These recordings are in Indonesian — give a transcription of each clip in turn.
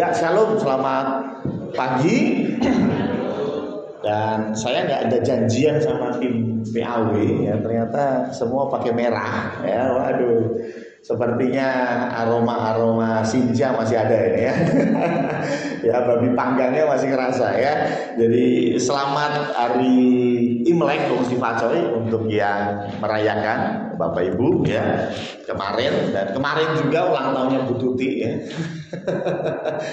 Ya, shalom, selamat pagi. Dan saya nggak ada janjian sama tim PAW ya, ternyata semua pakai merah ya. Waduh, sepertinya aroma Sinja masih ada ini ya. Ya, babi panggangnya masih kerasa ya. Jadi selamat hari Imlek Kongsi Pacoy untuk yang merayakan Bapak Ibu ya. Kemarin juga ulang tahunnya Bu Tuti ya.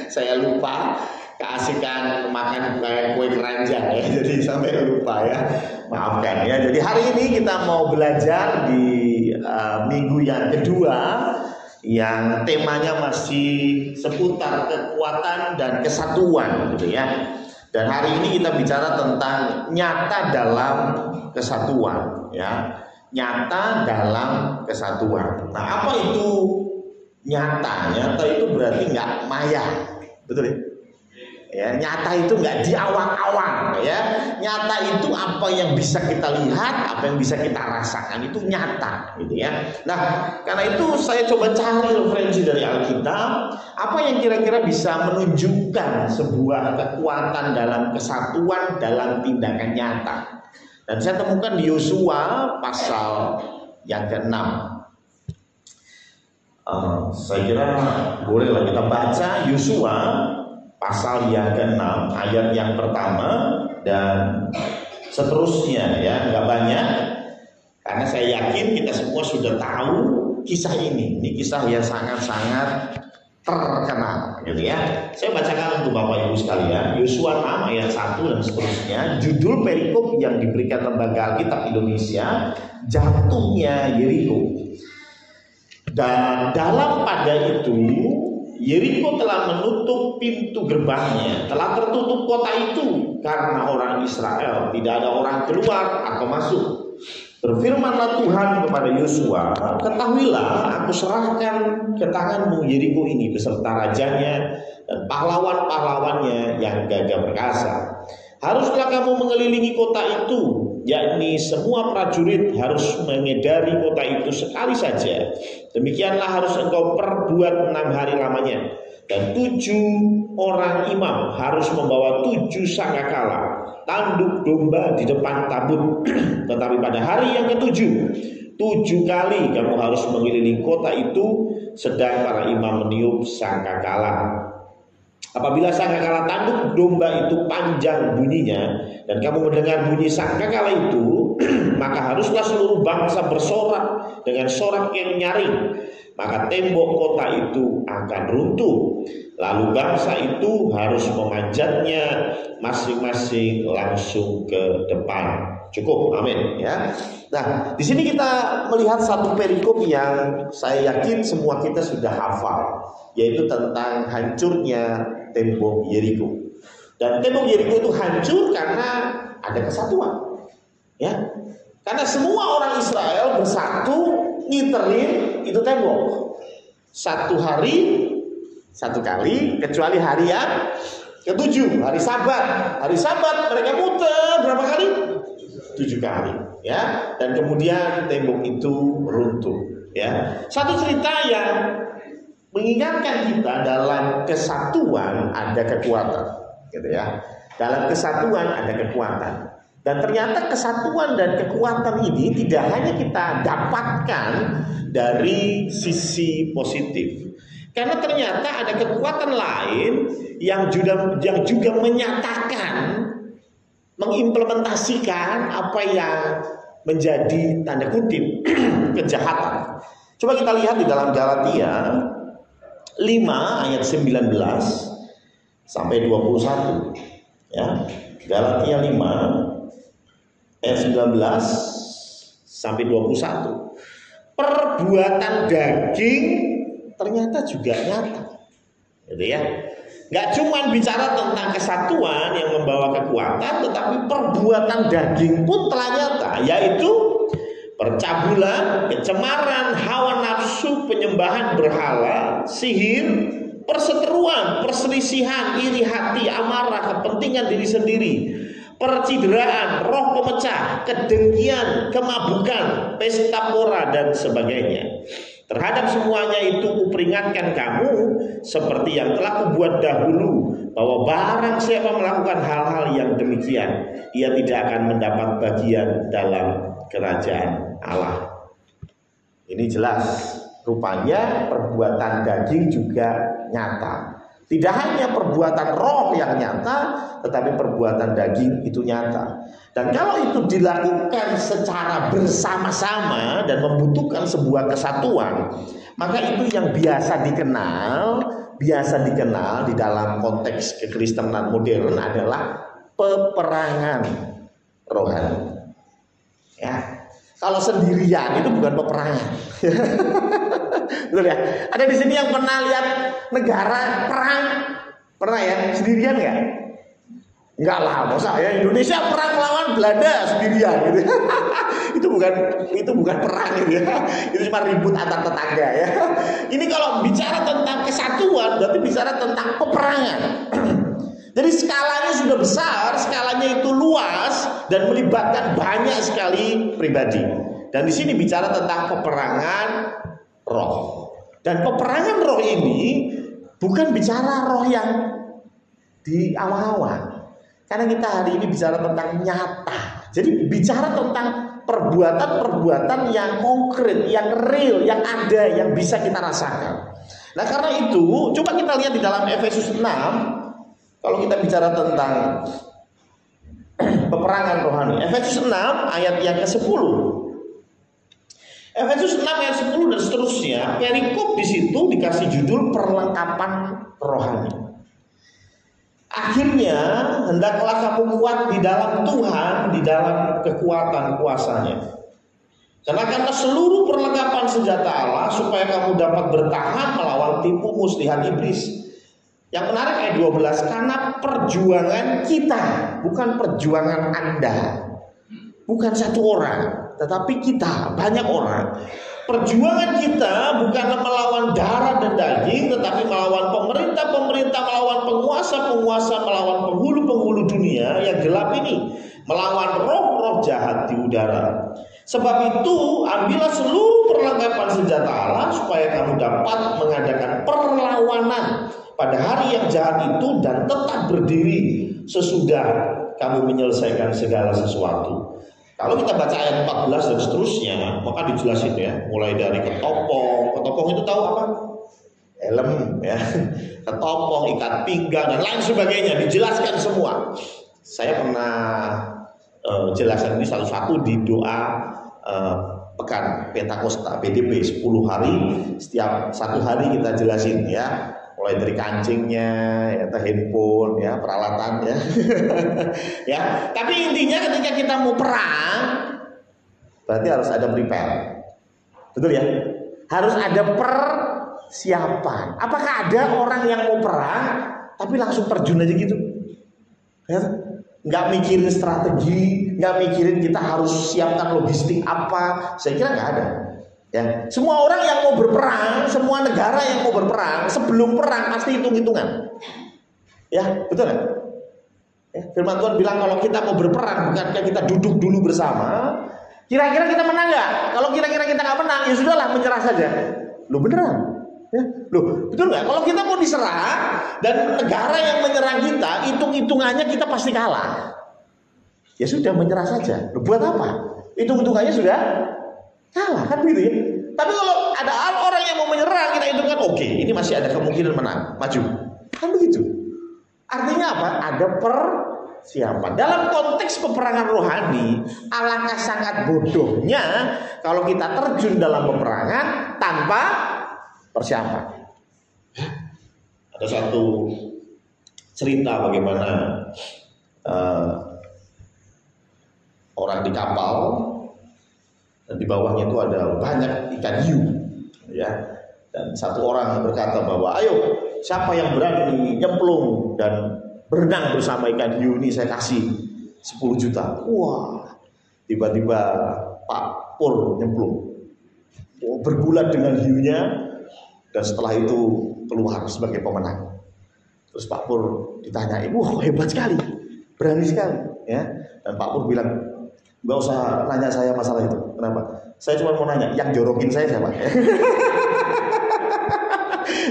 Saya lupa keasikan makan kue keranjang ya, jadi sampai lupa ya, maafkan ya. Jadi hari ini kita mau belajar di minggu yang kedua yang temanya masih seputar kekuatan dan kesatuan gitu ya. Dan hari ini kita bicara tentang nyata dalam kesatuan ya, nyata dalam kesatuan. Nah, apa itu nyata? Nyata itu berarti nggak maya, betul ya? Ya, nyata itu nggak diawang-awang ya. Nyata itu apa yang bisa kita lihat, apa yang bisa kita rasakan, itu nyata gitu ya. Nah, karena itu saya coba cari referensi dari Alkitab, apa yang kira-kira bisa menunjukkan sebuah kekuatan dalam kesatuan dalam tindakan nyata. Dan saya temukan di Yosua pasal yang ke-6. Saya kira bolehlah kita baca Yosua pasal yang ke-6 ayat yang pertama dan seterusnya ya, nggak banyak karena saya yakin kita semua sudah tahu kisah ini. Ini kisah yang sangat-sangat terkenal gitu ya. Saya bacakan untuk Bapak Ibu sekalian, Yosua 6 ayat 1 dan seterusnya. Judul perikop yang diberikan Lembaga Alkitab Indonesia, Jatuhnya Yeriko. Dan dalam pada itu Yeriko telah menutup pintu gerbangnya, telah tertutup kota itu karena orang Israel, tidak ada orang keluar atau masuk. Berfirmanlah Tuhan kepada Yosua, ketahuilah aku serahkan ke tanganmu Yeriko ini beserta rajanya dan pahlawan-pahlawannya yang gagah perkasa. Haruslah kamu mengelilingi kota itu, yakni semua prajurit harus mengedari kota itu sekali saja. Demikianlah harus engkau perbuat 6 hari lamanya. Dan 7 orang imam harus membawa 7 sangkakala, tanduk domba di depan tabut. Tetapi pada hari yang ke-7, 7 kali kamu harus mengelilingi kota itu, sedang para imam meniup sangkakala. Apabila sangkakala tanduk domba itu panjang bunyinya dan kamu mendengar bunyi sangkakala itu, maka haruslah seluruh bangsa bersorak dengan sorak yang nyaring, maka tembok kota itu akan runtuh. Lalu bangsa itu harus memanjatnya masing-masing langsung ke depan. Cukup, amin ya. Nah, di sini kita melihat satu perikop yang saya yakin semua kita sudah hafal, yaitu tentang hancurnya tembok Yeriko. Dan tembok Yeriko itu hancur karena ada kesatuan. Ya. Karena semua orang Israel bersatu ngiterin itu tembok. Satu hari, satu kali, kecuali hari yang ke-7, hari Sabat. Hari Sabat mereka muter berapa kali? 7 kali, ya. Dan kemudian tembok itu runtuh, ya. Satu cerita yang mengingatkan kita dalam kesatuan ada kekuatan, gitu ya. Dalam kesatuan ada kekuatan. Dan ternyata kesatuan dan kekuatan ini tidak hanya kita dapatkan dari sisi positif. Karena ternyata ada kekuatan lain yang juga menyatakan, mengimplementasikan apa yang menjadi tanda kutip kejahatan. Coba kita lihat di dalam Galatia 5 ayat 19 sampai 21 ya. Galatia 5 ayat 19 sampai 21. Perbuatan daging ternyata juga nyata. Gitu ya. Gak cuma bicara tentang kesatuan yang membawa kekuatan, tetapi perbuatan daging pun telah nyata, yaitu percabulan, kecemaran, hawa nafsu, penyembahan berhala, sihir, perseteruan, perselisihan, iri hati, amarah, kepentingan diri sendiri, percideraan, roh pemecah, kedengkian, kemabukan, pesta pora dan sebagainya. Terhadap semuanya itu kuperingatkan kamu seperti yang telah kubuat dahulu, bahwa barang siapa melakukan hal-hal yang demikian, ia tidak akan mendapat bagian dalam kerajaan Allah. Ini jelas, rupanya perbuatan daging juga nyata. Tidak hanya perbuatan roh yang nyata, tetapi perbuatan daging itu nyata. Dan kalau itu dilakukan secara bersama-sama dan membutuhkan sebuah kesatuan, maka itu yang biasa dikenal di dalam konteks kekristenan modern adalah peperangan rohani. Ya, kalau sendirian itu bukan peperangan. Betul ya? Ada di sini yang pernah lihat negara perang? Pernah ya? Sendirian nggak? Enggak lah, masa ya Indonesia perang melawan Belanda sendirian gitu. itu bukan perang gitu ya. Itu cuma ribut antar tetangga ya. Ini kalau bicara tentang kesatuan berarti bicara tentang peperangan. Jadi skalanya sudah besar, skalanya itu luas dan melibatkan banyak sekali pribadi. Dan di sini bicara tentang peperangan roh. Dan peperangan roh ini bukan bicara roh yang di awal-awal. Karena kita hari ini bicara tentang nyata. Jadi bicara tentang perbuatan-perbuatan yang konkret, yang real, yang ada, yang bisa kita rasakan. Nah karena itu, coba kita lihat di dalam Efesus 6. Kalau kita bicara tentang peperangan rohani, Efesus 6 ayat yang ke-10. Efesus 6 ayat 10 dan seterusnya, perikop di situ dikasih judul perlengkapan rohani. Akhirnya hendaklah kamu kuat di dalam Tuhan, di dalam kekuatan kuasanya. Kenakanlah seluruh perlengkapan senjata Allah supaya kamu dapat bertahan melawan tipu muslihat iblis. Yang menarik ayat 12, karena perjuangan kita, bukan perjuangan Anda, bukan satu orang, tetapi kita, banyak orang. Perjuangan kita bukanlah melawan darah dan daging, tetapi melawan pemerintah-pemerintah, melawan penguasa-penguasa, melawan penghulu-penghulu dunia yang gelap ini, melawan roh-roh jahat di udara. Sebab itu, ambillah seluruh perlengkapan senjata Allah supaya kamu dapat mengadakan perlawanan pada hari yang jahat itu dan tetap berdiri sesudah kamu menyelesaikan segala sesuatu. Kalau kita baca ayat 14 dan seterusnya, maka dijelasin ya, mulai dari ketopong. Ketopong itu tahu apa? Helm ya. Ketopong, ikat pinggang dan lain sebagainya, dijelaskan semua. Saya pernah jelaskan ini satu-satu di doa pekan Pentakosta PDP 10 hari. Setiap satu hari kita jelasin ya, mulai dari kancingnya, ya, handphone, ya, peralatan, ya, ya. Tapi intinya ketika kita mau perang, berarti harus ada prepare, betul ya? Harus ada persiapan. Apakah ada orang yang mau perang, tapi langsung terjun aja gitu? Ya? Nggak mikirin strategi, nggak mikirin kita harus siapkan logistik apa? Saya kira nggak ada. Ya, semua orang yang mau berperang, semua negara yang mau berperang, sebelum perang pasti hitung-hitungan. Ya, betul ya? Ya, firman Tuhan bilang kalau kita mau berperang, bukankah kita duduk dulu bersama? Kira-kira kita menang nggak? Kalau kira-kira kita nggak menang, ya sudahlah, menyerah saja. Loh beneran? Ya, loh betul nggak? Kalau kita mau diserang dan negara yang menyerang kita, hitung-hitungannya kita pasti kalah. Ya sudah, menyerah saja. Loh buat apa? Hitung-hitungannya sudah kalah kan begitu ya. Tapi kalau ada orang yang mau menyerang, kita hitungkan oke, ini masih ada kemungkinan menang, maju. Kan begitu. Artinya apa? Ada persiapan. Dalam konteks peperangan rohani, alangkah sangat bodohnya kalau kita terjun dalam peperangan tanpa persiapan. Ada satu cerita bagaimana orang di kapal. Dan di bawahnya itu ada banyak ikan hiu, ya. Dan satu orang berkata bahwa, ayo, siapa yang berani nyemplung dan berenang bersama ikan hiu ini saya kasih 10 juta. Wah, tiba-tiba Pak Pur nyemplung, bergulat dengan hiunya, dan setelah itu keluar sebagai pemenang. Terus Pak Pur ditanyain, wah hebat sekali, berani sekali, ya. Dan Pak Pur bilang, Nggak usah nanya saya masalah itu. Kenapa? Saya cuma mau nanya, yang jorokin saya siapa?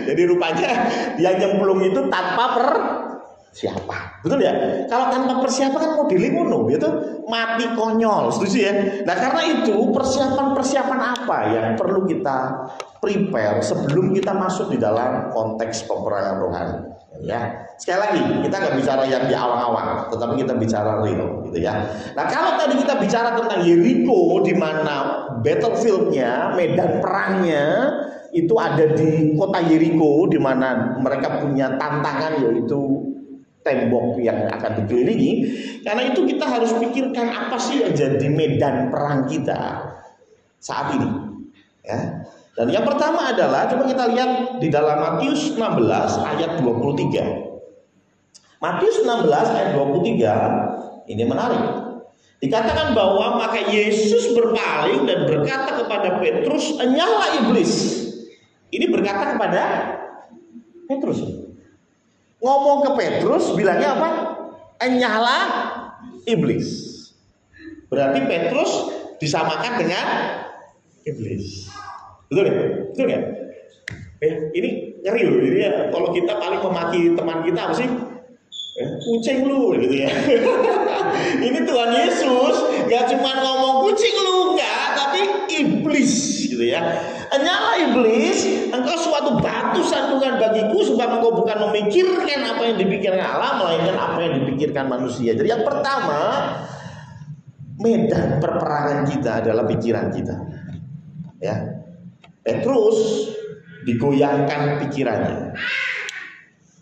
Jadi rupanya yang nyemplung itu tanpa persiapan. Betul ya? Kalau tanpa persiapan kan modelnya ngono, gitu, mati konyol. Setuju ya? Nah karena itu persiapan apa yang perlu kita prepare sebelum kita masuk di dalam konteks peperangan rohani? Ya, sekali lagi kita nggak bicara yang di awang-awang, tetapi kita bicara real, gitu ya. Nah kalau tadi kita bicara tentang Yeriko, di mana battlefieldnya, medan perangnya itu ada di kota Yeriko, di mana mereka punya tantangan yaitu tembok yang akan dikelilingi. Karena itu kita harus pikirkan apa sih yang jadi medan perang kita saat ini, ya. Dan yang pertama adalah, coba kita lihat di dalam Matius 16 ayat 23. Matius 16 ayat 23 ini menarik. Dikatakan bahwa maka Yesus berpaling dan berkata kepada Petrus, "Enyahlah iblis." Ini berkata kepada Petrus. Ngomong ke Petrus, bilangnya apa? "Enyahlah iblis." Berarti Petrus disamakan dengan iblis. Betul ya? Betul ya? Ini ngeri loh. Ini ya, kalau kita paling memaki teman kita apa sih? Kucing lu gitu ya. Ini Tuhan Yesus gak cuma ngomong kucing lu, enggak, tapi iblis gitu ya. Enyahlah iblis, engkau suatu batu sandungan bagiku, sebab engkau bukan memikirkan apa yang dipikirkan Allah, melainkan apa yang dipikirkan manusia. Jadi yang pertama, medan perperangan kita adalah pikiran kita, ya. Petrus digoyangkan pikirannya.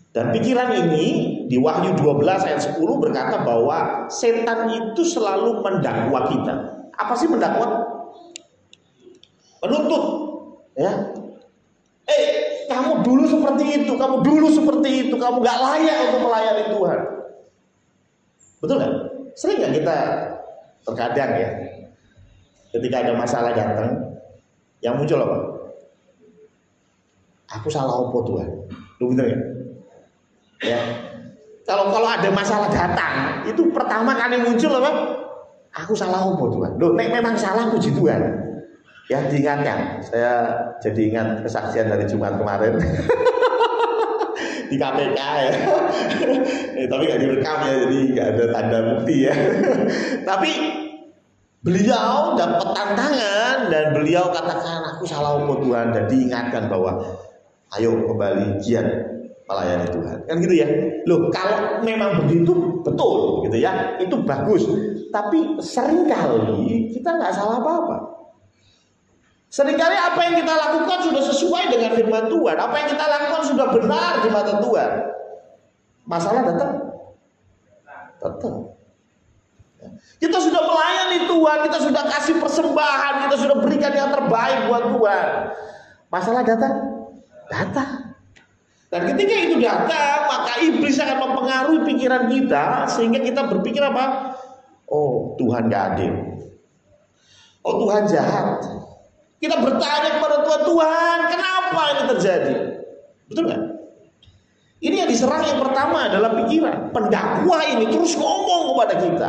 Dan pikiran ini di Wahyu 12 ayat 10 berkata bahwa setan itu selalu mendakwa kita. Apa sih mendakwa? Menuntut, ya. Kamu dulu seperti itu, kamu dulu seperti itu, kamu gak layak untuk melayani Tuhan. Betul gak? Sering gak kita terkadang ya, ketika ada masalah datang, yang muncul apa? Aku salah apa Tuhan? Lu bener ya? Ya. Kalau ada masalah datang, itu pertama kali muncul apa? Aku salah apa Tuhan? Loh, memang salah puji Tuhan. Ya, diingatkan. Saya jadi ingat kesaksian dari Jumat kemarin di KPK ya. Tapi nggak direkam ya, jadi nggak ada tanda bukti ya. Tapi beliau dapat tantangan dan beliau katakan, aku salah apa Tuhan, dan diingatkan bahwa ayo kembali giat melayani Tuhan. Kan gitu ya. Loh, kalau memang begitu betul gitu ya, itu bagus. Tapi seringkali kita nggak salah apa-apa. Seringkali apa yang kita lakukan sudah sesuai dengan firman Tuhan, apa yang kita lakukan sudah benar di mata Tuhan. Masalah datang. Kita sudah melayani Tuhan, kita sudah kasih persembahan, kita sudah berikan yang terbaik buat Tuhan. Masalah datang. Dan ketika itu datang, maka iblis akan mempengaruhi pikiran kita sehingga kita berpikir apa? Oh, Tuhan gak adil. Oh, Tuhan jahat. Kita bertanya kepada Tuhan, kenapa ini terjadi? Betul gak? Ini yang diserang yang pertama adalah pikiran. Pendakwa ini terus ngomong kepada kita,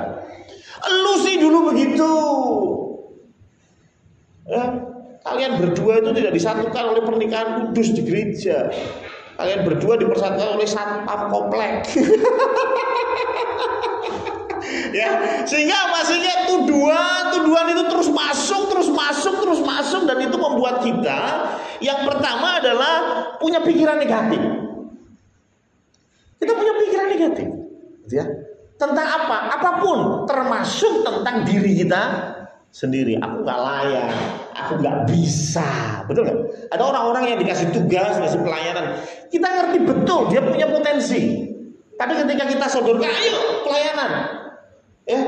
lu sih dulu begitu. Ya, kalian berdua itu tidak disatukan oleh pernikahan kudus di gereja. Kalian berdua dipersatukan oleh satpam komplek. Ya, sehingga maksudnya tuduhan itu terus masuk dan itu membuat kita yang pertama adalah punya pikiran negatif. Kita punya pikiran negatif, ya. Tentang apa? Apapun, termasuk tentang diri kita sendiri. Aku nggak layak, aku nggak bisa, betul nggak? Ada orang-orang yang dikasih tugas, dikasih pelayanan, kita ngerti betul dia punya potensi. Tapi ketika kita sodorkan, ayo pelayanan, ya,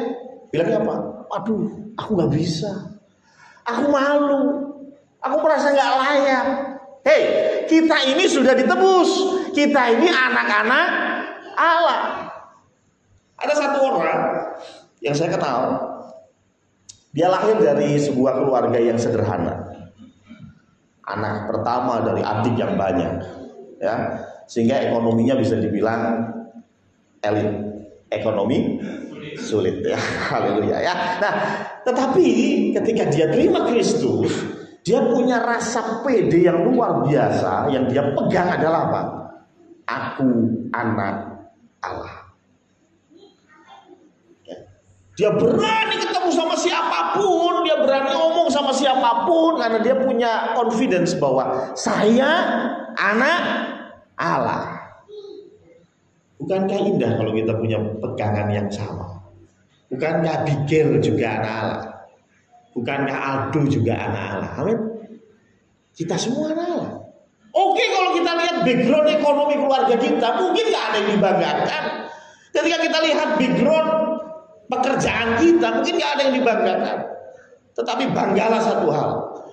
bilangnya apa? Aduh, aku nggak bisa, aku malu, aku merasa nggak layak. Hei, kita ini sudah ditebus, kita ini anak-anak Allah. Ada satu orang yang saya kenal, dia lahir dari sebuah keluarga yang sederhana, anak pertama dari adik yang banyak, ya, sehingga ekonominya bisa dibilang elit, ekonomi sulit ya. Haleluya ya. Nah, tetapi ketika dia terima Kristus, dia punya rasa pede yang luar biasa. Yang dia pegang adalah apa? Aku anak Allah. Dia berani ketemu sama siapapun, dia berani ngomong sama siapapun karena dia punya confidence bahwa saya anak Allah. Bukankah indah kalau kita punya pegangan yang sama? Bukankah Abigail juga anak Allah? Bukankah Aldo juga anak Allah? Amin. Kita semua anak Allah. Oke, kalau kita lihat background ekonomi keluarga kita, mungkin gak ada yang dibanggakan. Ketika kita lihat background pekerjaan kita, mungkin gak ada yang dibanggakan. Tetapi banggalah satu hal,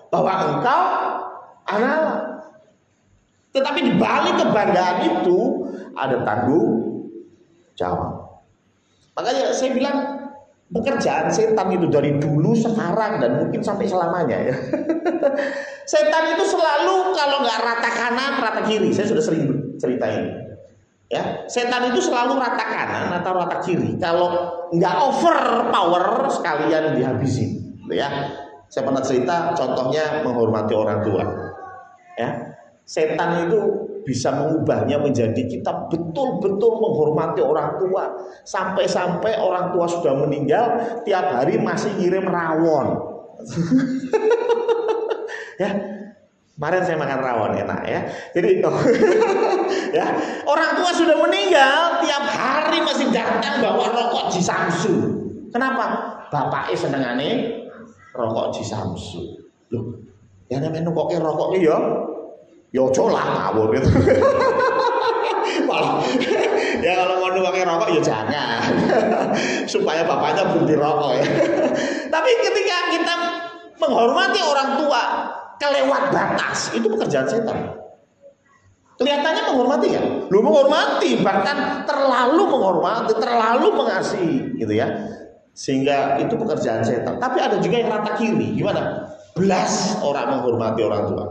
bahwa engkau anak Allah. Tetapi di balik kebanggaan itu ada tanggung jawab. Makanya saya bilang pekerjaan setan itu dari dulu, sekarang, dan mungkin sampai selamanya ya. Setan itu selalu kalau nggak rata kanan, rata kiri. Saya sudah sering cerita ini. Ya, setan itu selalu rata kanan atau rata kiri. Kalau nggak over power sekalian dihabisin. Ya, saya pernah cerita contohnya menghormati orang tua. Ya, setan itu bisa mengubahnya menjadi kita betul-betul menghormati orang tua. Sampai-sampai orang tua sudah meninggal, tiap hari masih ngirim rawon. Ya, kemarin saya makan rawon enak ya. Jadi ya, orang tua sudah meninggal, tiap hari masih datang bawa rokok Ji Samsu. Kenapa? Bapaknya senengane rokok Ji Samsu. Loh, ya namanya nukoknya rokoknya ya colah ngawur gitu. Malah ya kalau mau pakai rokok ya jangan. Supaya bapaknya berhenti rokok ya. Tapi ketika kita menghormati orang tua kelewat batas, itu pekerjaan setan. Kelihatannya menghormati ya? Lu menghormati, bahkan terlalu menghormati, terlalu mengasihi gitu ya. Sehingga itu pekerjaan setan. Tapi ada juga yang rata kiri. Gimana? Belas orang menghormati orang tua.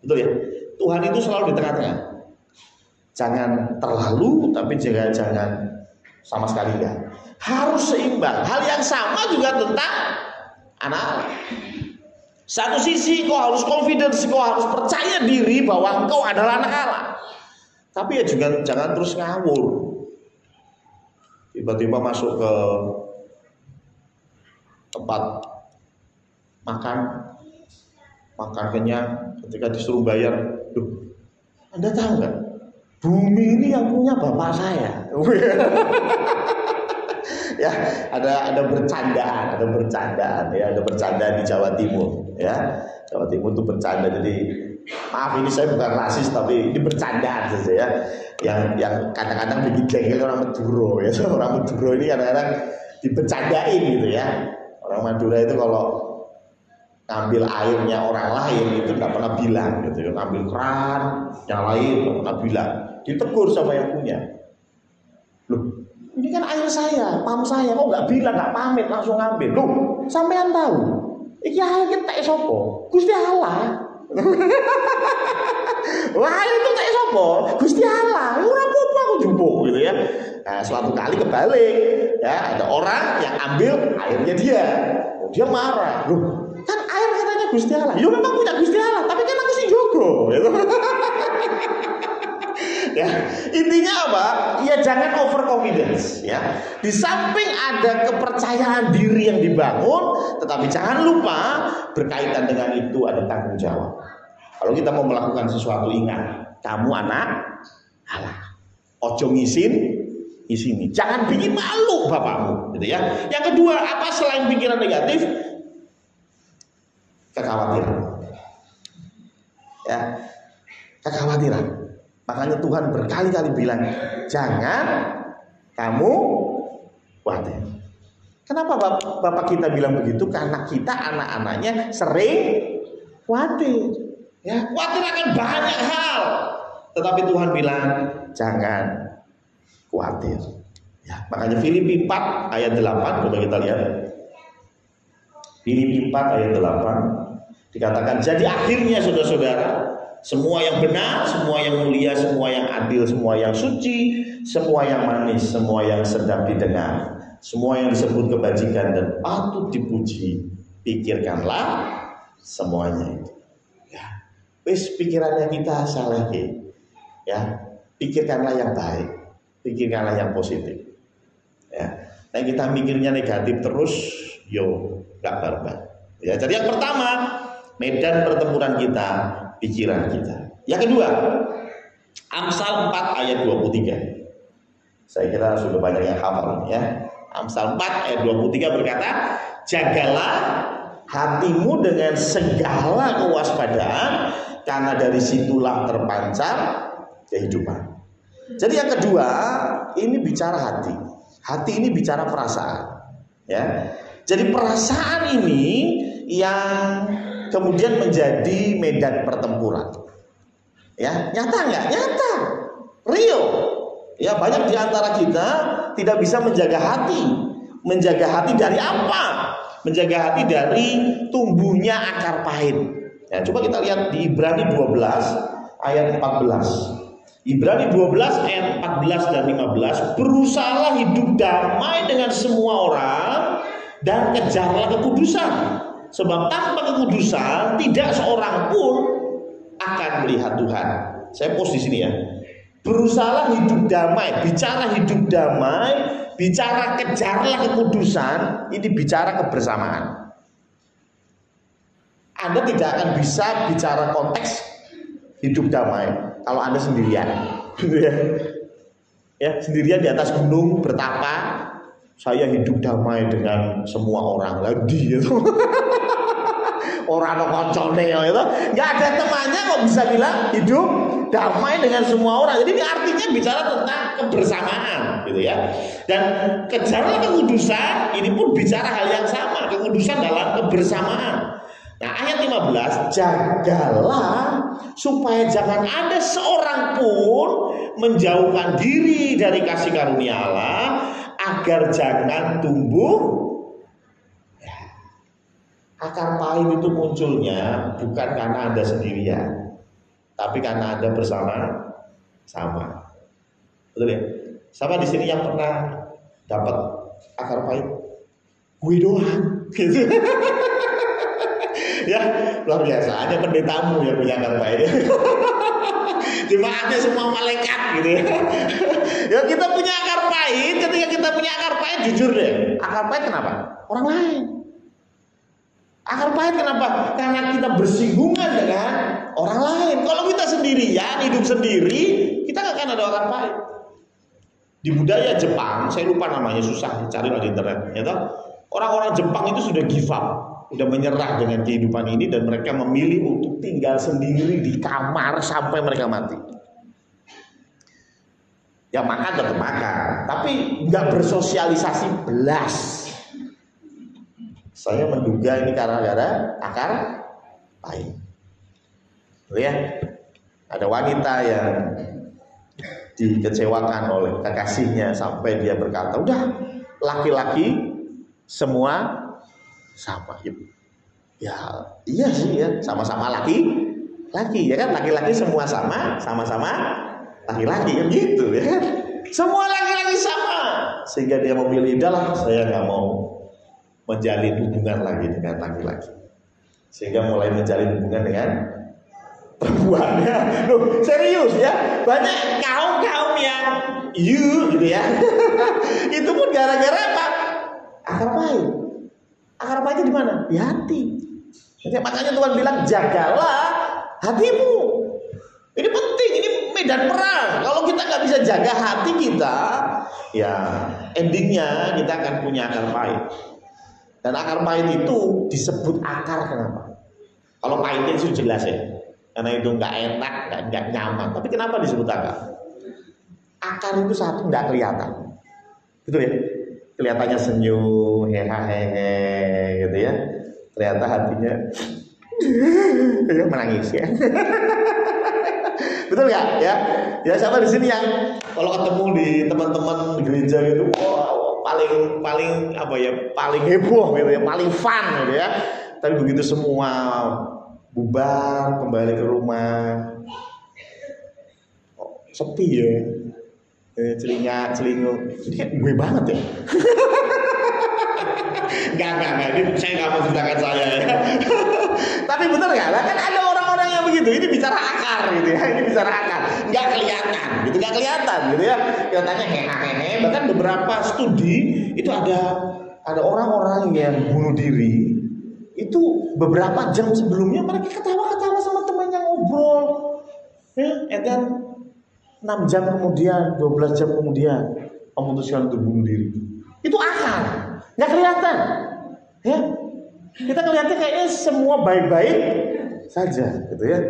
Betul ya? Tuhan itu selalu di tengah-tengah. Jangan terlalu, tapi juga jangan sama sekali enggak. Harus seimbang. Hal yang sama juga tentang anak-anak. Satu sisi kau harus confidence, kau harus percaya diri bahwa engkau adalah anak Allah. Tapi ya juga jangan terus ngawur. Tiba-tiba masuk ke tempat makan kenyang, ketika disuruh bayar, duh, Anda tahu nggak? Bumi ini yang punya bapak saya. Ya, ada bercandaan ya, ada bercandaan di Jawa Timur ya. Jawa Timur itu bercanda, jadi maaf ini saya bukan rasis tapi ini bercandaan saja ya. Yang kadang-kadang bikin jengkel orang Madura ya. Orang Madura ini kadang-kadang dibercandain gitu ya. Orang Madura itu kalau ngambil airnya orang lain itu nggak pernah bilang gitu ya. Ngambil keran yang lain nggak pernah bilang. Ditegur sama yang punya. Loh, ini kan air saya, pam saya, kok nggak bilang, nggak pamit, langsung ngambil. Loh, sampean tahu? Iki air kita sopo? Gusti Allah. Wah, itu tak sopo? Gusti Allah. Ora apa-apa aku jumbo gitu ya. Nah, suatu kali kebalik, ya ada orang yang ambil airnya dia. Dia marah. Loh, kan air katanya Gusti Allah. Ya memang punya Gusti Allah, tapi kan aku sih jogo gitu. Ya, intinya apa? Ya jangan over confidence ya. Di samping ada kepercayaan diri yang dibangun, tetapi jangan lupa berkaitan dengan itu ada tanggung jawab. Kalau kita mau melakukan sesuatu, ingat, kamu anak Allah. Ojo isini. Jangan bikin malu bapakmu gitu ya. Yang kedua, apa selain pikiran negatif? Kekhawatiran. Ya. Kekhawatiran. Makanya Tuhan berkali-kali bilang, jangan kamu khawatir. Kenapa Bapak kita bilang begitu? Karena kita anak-anaknya sering khawatir. Ya, khawatir akan banyak hal. Tetapi Tuhan bilang, jangan khawatir. Ya, makanya Filipi 4 ayat 8, coba kita lihat. Filipi 4 ayat 8 dikatakan, jadi akhirnya saudara-saudara, semua yang benar, semua yang mulia, semua yang adil, semua yang suci, semua yang manis, semua yang sedap didengar, semua yang disebut kebajikan dan patut dipuji, pikirkanlah semuanya itu. Ya, wis pikirannya kita salah ya, pikirkanlah yang baik, pikirkanlah yang positif. Ya, nah kita mikirnya negatif terus, yo nggak barbar. Ya, jadi yang pertama, medan pertempuran kita, pikiran kita. Yang kedua, Amsal 4 ayat 23. Saya kira sudah banyak yang hafal ya. Amsal 4 ayat 23 berkata, jagalah hatimu dengan segala kewaspadaan, karena dari situlah terpancar kehidupan. Jadi yang kedua, ini bicara hati. Hati ini bicara perasaan. Ya. Jadi perasaan ini yang kemudian menjadi medan pertempuran. Ya, nyata nggak? Nyata, real. Ya, banyak di antara kita tidak bisa menjaga hati. Menjaga hati dari apa? Menjaga hati dari tumbuhnya akar pahit. Ya, coba kita lihat di Ibrani 12 ayat 14. Ibrani 12 ayat 14 dan 15. Berusahalah hidup damai dengan semua orang dan kejarlah kekudusan. Sebab tanpa kekudusan tidak seorang pun akan melihat Tuhan. Saya post di sini ya. Berusahalah hidup damai, bicara hidup damai, bicara kejarlah kekudusan, ini bicara kebersamaan. Anda tidak akan bisa bicara konteks hidup damai kalau Anda sendirian, ya sendirian di atas gunung bertapa, saya hidup damai dengan semua orang lagi, gitu. Orang koncone itu nggak ada temannya kok bisa bilang hidup damai dengan semua orang. Jadi ini artinya bicara tentang kebersamaan, gitu ya. Dan kejarlah kekudusan ini pun bicara hal yang sama, kekudusan dalam kebersamaan. Nah, ayat 15, jagalah supaya jangan ada seorang pun menjauhkan diri dari kasih karunia Allah, agar jangan tumbuh. Akar pahit itu munculnya bukan karena Anda sendirian, tapi karena Anda bersama-sama. Betul ya? Siapa di sini yang pernah dapat akar pahit? Gue doang, gitu. Ya, luar biasa. Ada pendetamu yang punya akar pahit. Jemaatnya semua malaikat, gitu ya. Ya, kita punya akar pahit. Ketika kita punya akar pahit, jujur deh, akar pahit kenapa? Orang lain. Akar pahit kenapa? Karena kita bersinggungan dengan orang lain. Kalau kita sendirian, hidup sendiri, kita nggak akan ada akar pahit. Di budaya Jepang, saya lupa namanya, susah dicari di internet. Ya toh? Orang-orang Jepang itu sudah give up, sudah menyerah dengan kehidupan ini, dan mereka memilih untuk tinggal sendiri di kamar sampai mereka mati. Ya makan tetap makan, tapi nggak bersosialisasi belas. Saya menduga ini karena akar pahit. Ya, ada wanita yang dikecewakan oleh kekasihnya sampai dia berkata, udah laki-laki semua sama. Ya iya sih ya, sama-sama laki-laki ya kan, laki-laki semua sama-sama laki-laki kan gitu ya kan. Semua laki-laki sama, sehingga dia memilih, udahlah saya nggak mau menjalin hubungan lagi dengan laki-laki, sehingga mulai menjalin hubungan dengan perempuan. Ya. Loh, serius ya, banyak kaum yang gitu ya. Itu pun gara-gara apa? Akar pahit. Akar pahitnya di mana? Di hati. Jadi, makanya Tuhan bilang jagalah hatimu. Ini penting, ini medan perang. Kalau kita nggak bisa jaga hati kita, ya endingnya kita akan punya akar pahit. Dan akar pahit itu disebut akar kenapa? Kalau pahitnya itu jelas ya, karena itu nggak enak, nggak nyaman. Tapi kenapa disebut akar? Akar itu satu nggak kelihatan, betul ya? Kelihatannya senyum, hehehe, gitu ya. Ternyata hatinya menangis ya. Betul nggak ya? Ya siapa di sini yang kalau ketemu di teman-teman gereja gitu, wow, paling apa ya, paling heboh gitu ya, paling fun gitu ya. Tapi begitu semua bubar kembali ke rumah, sepi ya. celinguk. Ini kan gue banget ya. Enggak. Ini saya nggak mau ceritakan saya ya. Tapi benar nggak? Kan ada orang-orang yang begitu. Ini bicara akar gitu ya. Ini bicara akar. Nggak kelihatan gitu. Nggak kelihatan gitu ya. Kelihatannya hehe. Bahkan beberapa studi itu ada orang-orang yang bunuh diri. Itu beberapa jam sebelumnya mereka ketawa-ketawa sama temannya ngobrol. Ya, dan 6 jam kemudian, 12 jam kemudian memutuskan untuk bunuh diri. Itu akal, nggak kelihatan. Ya, kita kelihatan kayaknya semua baik-baik saja, gitu ya.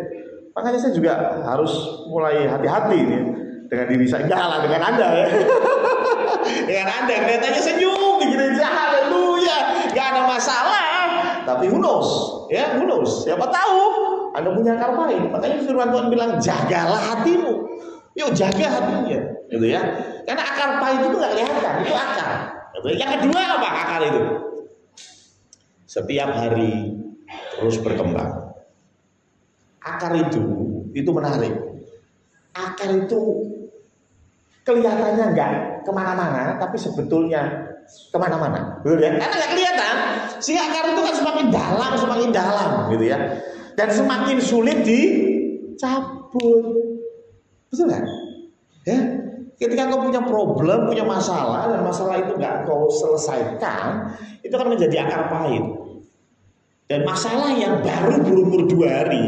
Makanya saya juga harus mulai hati-hati nih dengan diri saya, enggak dengan Anda ya. Dengan Anda kelihatannya senyum, begini aja, haleluya, nggak ada masalah. Tapi who knows, ya who knows. Siapa tahu Anda punya akar pahit. Makanya firman Tuhan bilang jagalah hatimu. Yuk jaga hatinya, gitu ya. Karena akar pahit itu nggak kelihatan, itu akar. Gitu. Yang kedua apa akar itu? Setiap hari terus berkembang. Akar itu menarik. Akar itu kelihatannya nggak kemana-mana, tapi sebetulnya kemana-mana, betul ya? Karena nggak kelihatan. Si akar itu kan semakin dalam, gitu ya. Dan semakin sulit dicabut. Betul kan? Ya, ketika kau punya problem, punya masalah, dan masalah itu nggak kau selesaikan, itu akan menjadi akar pahit. Dan masalah yang baru berumur 2 hari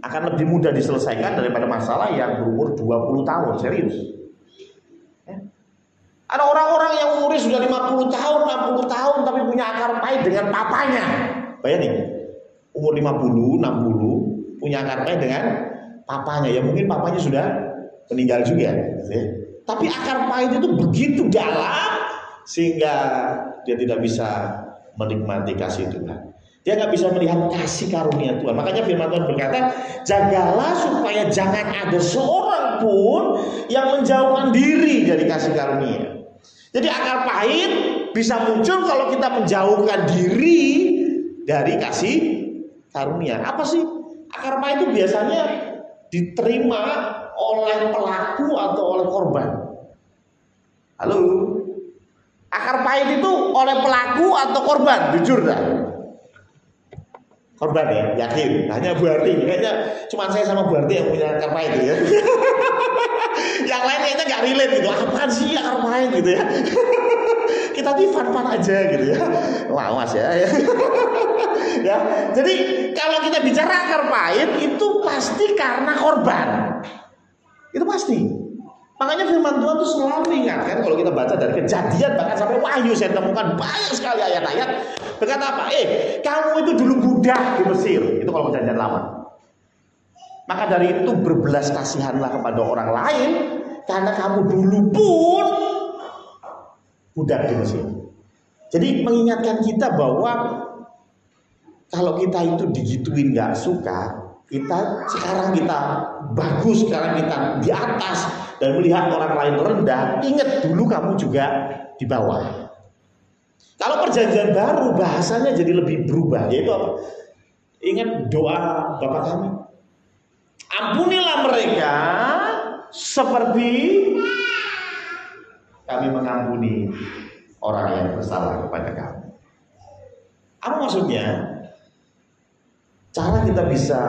akan lebih mudah diselesaikan daripada masalah yang berumur 20 tahun, serius. Ya. Ada orang-orang yang umurnya sudah 50 tahun, 60 tahun, tapi punya akar pahit dengan papanya. Bayangin, umur 50, 60, punya akar pahit dengan papanya. Ya mungkin papanya sudah meninggal juga, ya. Tapi akar pahit itu begitu dalam sehingga dia tidak bisa menikmati kasih Tuhan. Dia nggak bisa melihat kasih karunia Tuhan. Makanya firman Tuhan berkata, jagalah supaya jangan ada seorang pun yang menjauhkan diri dari kasih karunia. Jadi akar pahit bisa muncul kalau kita menjauhkan diri dari kasih karunia. Apa sih? Akar pahit itu biasanya diterima oleh pelaku atau oleh korban. Halo, akar pahit itu oleh pelaku atau korban? Jujur dah. Korban ya, yakin. Hanya Bu Arti, kayaknya cuma saya sama Bu Arti yang punya akar pahit ya. Yang lain kayaknya nggak relate gitu. Apaan sih akar pahit gitu ya? Kita tuh fun-fun aja gitu ya. Wah, Mas ya. Ya, jadi kalau kita bicara akar pahit itu pasti karena korban. Itu pasti. Makanya firman Tuhan itu selalu mengingatkan, kalau kita baca dari Kejadian bahkan sampai Wahyu, saya temukan banyak sekali ayat-ayat berkata apa? Kamu itu dulu budak di Mesir. Itu kalau Perjanjian Lama. Maka dari itu berbelas kasihanlah kepada orang lain, karena kamu dulu pun budak di Mesir. Jadi mengingatkan kita bahwa kalau kita itu digituin nggak suka, sekarang kita bagus, sekarang kita di atas dan melihat orang lain rendah, ingat dulu kamu juga di bawah. Kalau Perjanjian Baru bahasanya jadi lebih berubah, yaitu apa? Ingat doa Bapa kami, ampunilah mereka seperti kami mengampuni orang yang bersalah kepada kami. Apa maksudnya? Cara kita bisa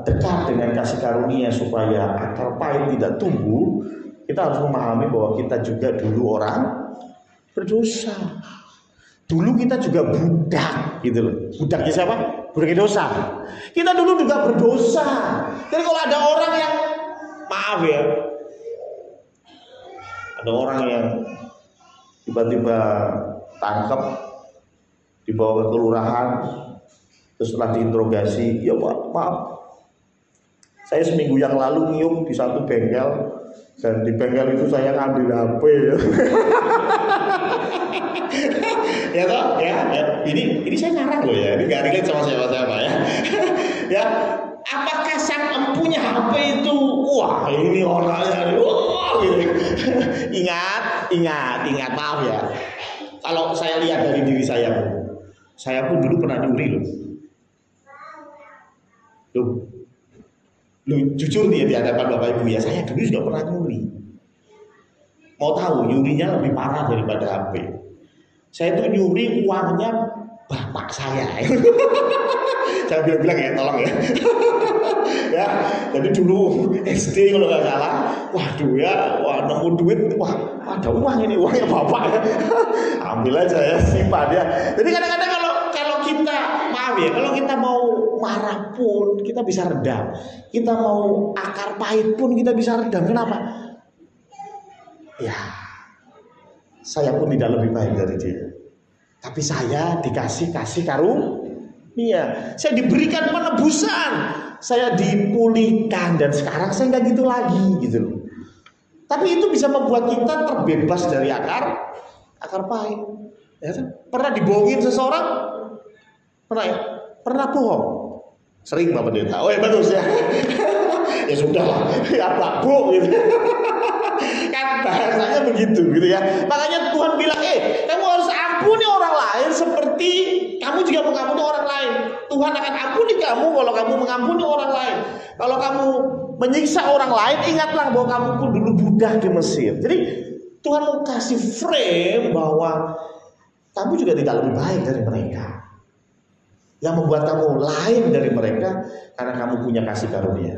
dekat dengan kasih karunia supaya akar pahit tidak tumbuh, kita harus memahami bahwa kita juga dulu orang berdosa. Dulu kita juga budak, gitu loh. Budaknya siapa? Budaknya dosa. Kita dulu juga berdosa. Jadi kalau ada orang yang, maaf ya, ada orang yang tiba-tiba tangkap, dibawa ke kelurahan, terus setelah diinterogasi, ya Pak, maaf, saya seminggu yang lalu nyium di satu bengkel, dan di bengkel itu saya ngambil HP ya. Ya toh, ya. Ini saya ngarang loh ya, ini nggak relate sama siapa-siapa ya. Ya, apakah sang empunya HP itu, wah ini orangnya, wah gitu. Ingat, maaf ya. Kalau saya lihat dari diri saya pun dulu pernah nyuri loh. Lu jujur nih di hadapan Bapak Ibu ya, saya dulu juga pernah nyuri. Mau tahu, nyurinya lebih parah daripada HP. Saya tuh nyuri uangnya bapak saya. Jangan bilang-bilang ya, tolong ya. Ya, jadi dulu SD kalau nggak salah, waduh ya, wah nemu duit, wah ada uang ini, uangnya bapak ya. Ambil aja ya, simpan ya. Jadi kadang-kadang kalau kita, maaf ya, kalau kita mau marah pun kita bisa redam. Kita mau akar pahit pun kita bisa redam. Kenapa? Ya, saya pun tidak lebih baik dari dia. Tapi saya kasih karunia. Saya diberikan penebusan. Saya dipulihkan dan sekarang saya nggak gitu lagi gitu loh. Tapi itu bisa membuat kita terbebas dari akar pahit. Ya, pernah dibohongin seseorang? Pernah ya? Pernah bohong? Sering Bapak Pendeta. Oh ya bagus ya. Ya sudah lah, ya Pak Bu gitu. Kan bahasanya begitu gitu ya. Makanya Tuhan bilang, kamu harus ampuni orang lain seperti kamu juga mengampuni orang lain. Tuhan akan ampuni kamu kalau kamu mengampuni orang lain. Kalau kamu menyiksa orang lain, ingatlah bahwa kamu pun dulu budak di Mesir. Jadi Tuhan mau kasih frame bahwa kamu juga tidak lebih baik dari mereka. Yang membuat kamu lain dari mereka karena kamu punya kasih karunia.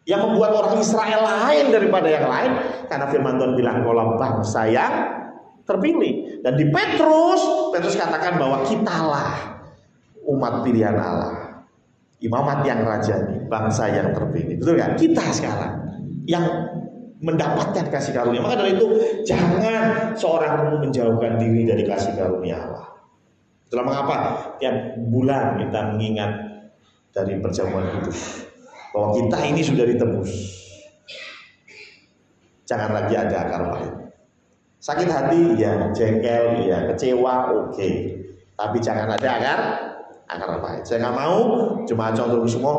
Yang membuat orang Israel lain daripada yang lain karena firman Tuhan bilang kalau bangsa yang terpilih. Dan di Petrus katakan bahwa kitalah umat pilihan Allah, imamat yang rajani, bangsa yang terpilih. Betul kan? Kita sekarang yang mendapatkan kasih karunia. Maka dari itu jangan seorang pun menjauhkan diri dari kasih karunia Allah. Itulah mengapa tiap bulan kita mengingat dari perjamuan kudus bahwa kita ini sudah ditebus. Jangan lagi ada akar pahit. Sakit hati ya, jengkel ya, kecewa oke. Tapi jangan ada akar pahit. Saya nggak mau cuma condong semua.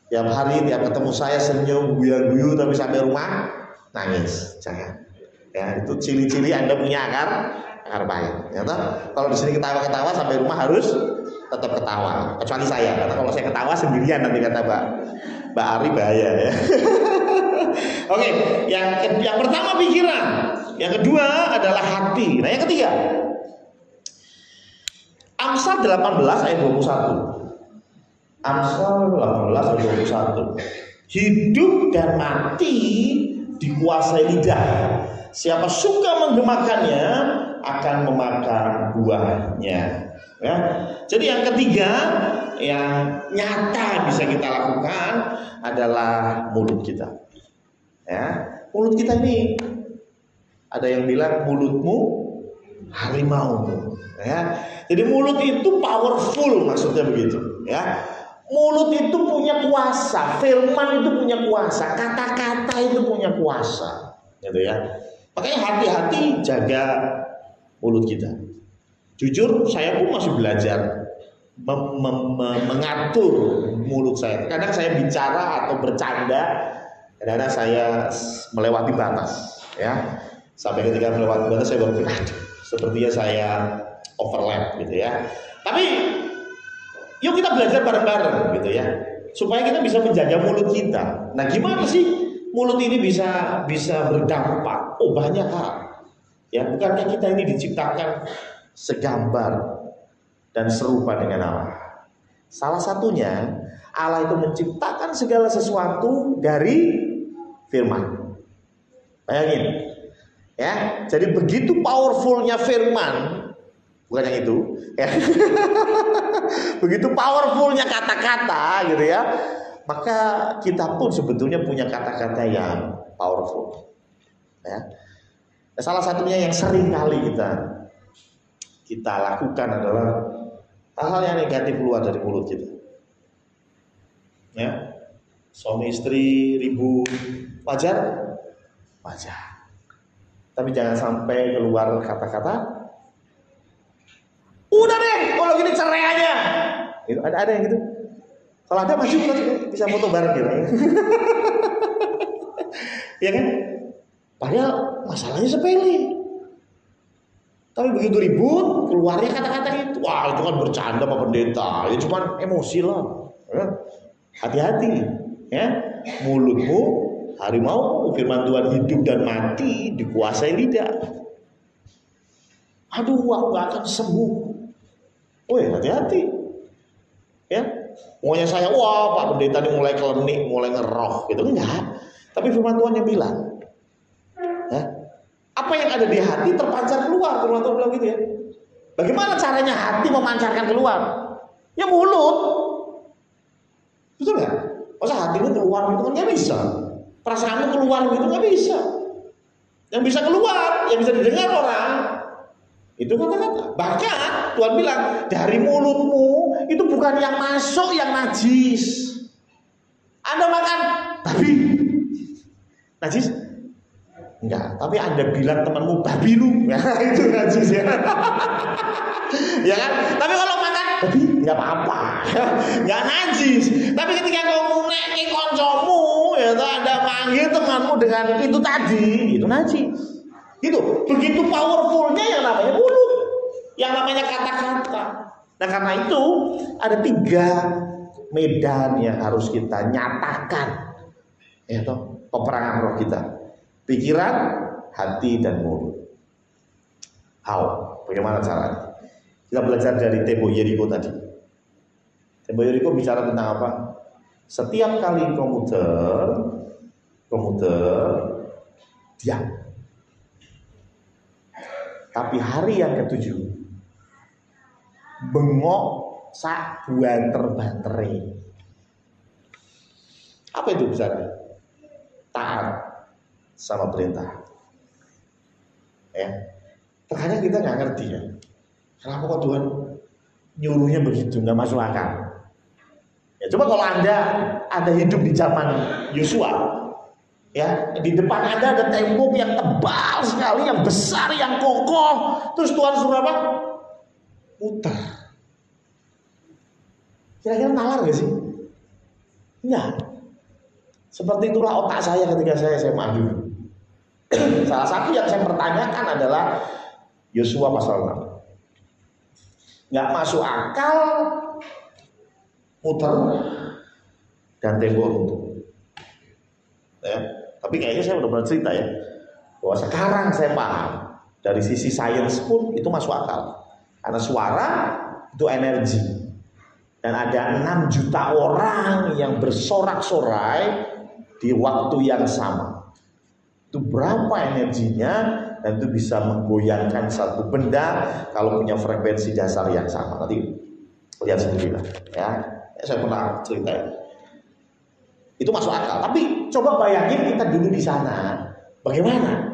Tiap hari tiap ketemu saya senyum guyu-guyu tapi sampai rumah nangis. Jangan. Ya, itu ciri-ciri Anda punya akar pahit. Ya, kalau di sini ketawa-ketawa sampai rumah harus tetap ketawa. Kecuali saya, karena kalau saya ketawa sendirian nanti kata Mbak Ari bahaya ya. Oke, yang pertama pikiran, yang kedua adalah hati. Nah, yang ketiga Amsal 18 ayat 21. Amsal 18 ayat 21. Hidup dan mati dikuasai lidah. Siapa suka menggemakannya akan memakan buahnya. Ya. Jadi yang ketiga yang nyata bisa kita lakukan adalah mulut kita. Ya, mulut kita ini ada yang bilang mulutmu harimaumu. Ya, jadi mulut itu powerful maksudnya begitu. Ya, mulut itu punya kuasa, firman itu punya kuasa, kata-kata itu punya kuasa. Gitu ya. Makanya hati-hati jaga mulut kita. Jujur saya pun masih belajar mengatur mulut saya. Kadang saya bicara atau bercanda, kadang-kadang saya melewati batas, ya. Sampai ketika melewati batas saya baru bilang, sepertinya saya overlap gitu ya. Tapi yuk kita belajar bareng-bareng gitu ya, supaya kita bisa menjaga mulut kita. Nah, gimana sih mulut ini bisa berdampak? Oh, banyak hal. Ya, bukankah kita ini diciptakan segambar dan serupa dengan Allah? Salah satunya Allah itu menciptakan segala sesuatu dari firman. Bayangin, ya. Jadi begitu powerfulnya firman, bukan yang itu, ya. Begitu powerfulnya kata-kata, gitu ya. Maka kita pun sebetulnya punya kata-kata yang powerful. Ya. Salah satunya yang sering kali kita lakukan adalah hal-hal yang negatif keluar dari mulut kita. Ya, suami istri ribut, wajar? Wajar. Tapi jangan sampai keluar kata-kata, udah deh, kalau gini cerai aja. Itu ada yang gitu. Kalau ada maju bisa foto bareng gitu. Ya kan? Padahal masalahnya sepele. Tapi begitu ribut, keluarnya kata-kata itu. Wah, itu kan bercanda Pak Pendeta. Ya cuma emosi lah. Ya. Hati-hati, ya. Mulutmu Harimau, firman Tuhan hidup dan mati dikuasai lidah. Aduh, aku gak akan sembuh. Woi, hati-hati. Ya, maunya saya, wah Pak Pendeta ini mulai klinik, mulai ngeroh gitu, enggak. Tapi firman Tuhan yang bilang, ya, apa yang ada di hati terpancar keluar. Firman Tuhan bilang gitu ya. Bagaimana caranya hati memancarkan keluar? Ya mulut. Betul nggak? Masa hatimu keluar gitu kan nggak bisa. Perasaanmu keluar gitu nggak bisa. Yang bisa keluar, yang bisa didengar orang, itu kata-kata. Bahkan Tuhan bilang, dari mulutmu itu bukan yang masuk yang najis. Anda makan babi, najis? Enggak, tapi Anda bilang temanmu babi lu, ya itu najis ya. Ya kan? Tapi kalau makan babi enggak apa-apa. Enggak najis. Tapi ketika kamu nek koncomu, ya Anda panggil temanmu dengan itu tadi, itu najis. Gitu. Begitu powerfulnya yang namanya mulut, yang namanya kata-kata. Nah, karena itu ada 3 medan yang harus kita nyatakan. Ya toh, peperangan roh kita. Pikiran, hati, dan mulut. How? Bagaimana caranya? Kita belajar dari tembok Yeriko tadi. Tembok Yeriko bicara tentang apa? Setiap kali komuter diam. Tapi hari yang ke-7 bengok sak banter-bantere. Apa itu bicara? Taat sama perintah. Ya. Terkadang kita nggak ngerti ya. Kenapa kok Tuhan nyuruhnya begitu, nggak masuk akal. Ya, coba kalau Anda hidup di zaman Yosua, ya, di depan Anda ada tembok yang tebal sekali, yang besar, yang kokoh. Terus Tuhan suruh apa? Putar. Kira-kira nalar gak sih? Enggak. Seperti itulah otak saya ketika saya SMA dulu. Salah satu yang saya pertanyakan adalah Yosua pasal 6. Nggak masuk akal muter dan tembok runtuh. Ya, tapi kayaknya saya udah pernah cerita ya, bahwa sekarang saya paham dari sisi sains pun itu masuk akal. Karena suara itu energi. Dan ada 6 juta orang yang bersorak-sorai di waktu yang sama. Itu berapa energinya, dan itu bisa menggoyangkan satu benda kalau punya frekuensi dasar yang sama. Nanti lihat sendiri lah, ya. Saya pernah cerita ya. Itu masuk akal. Tapi coba bayangin kita dulu di sana, bagaimana?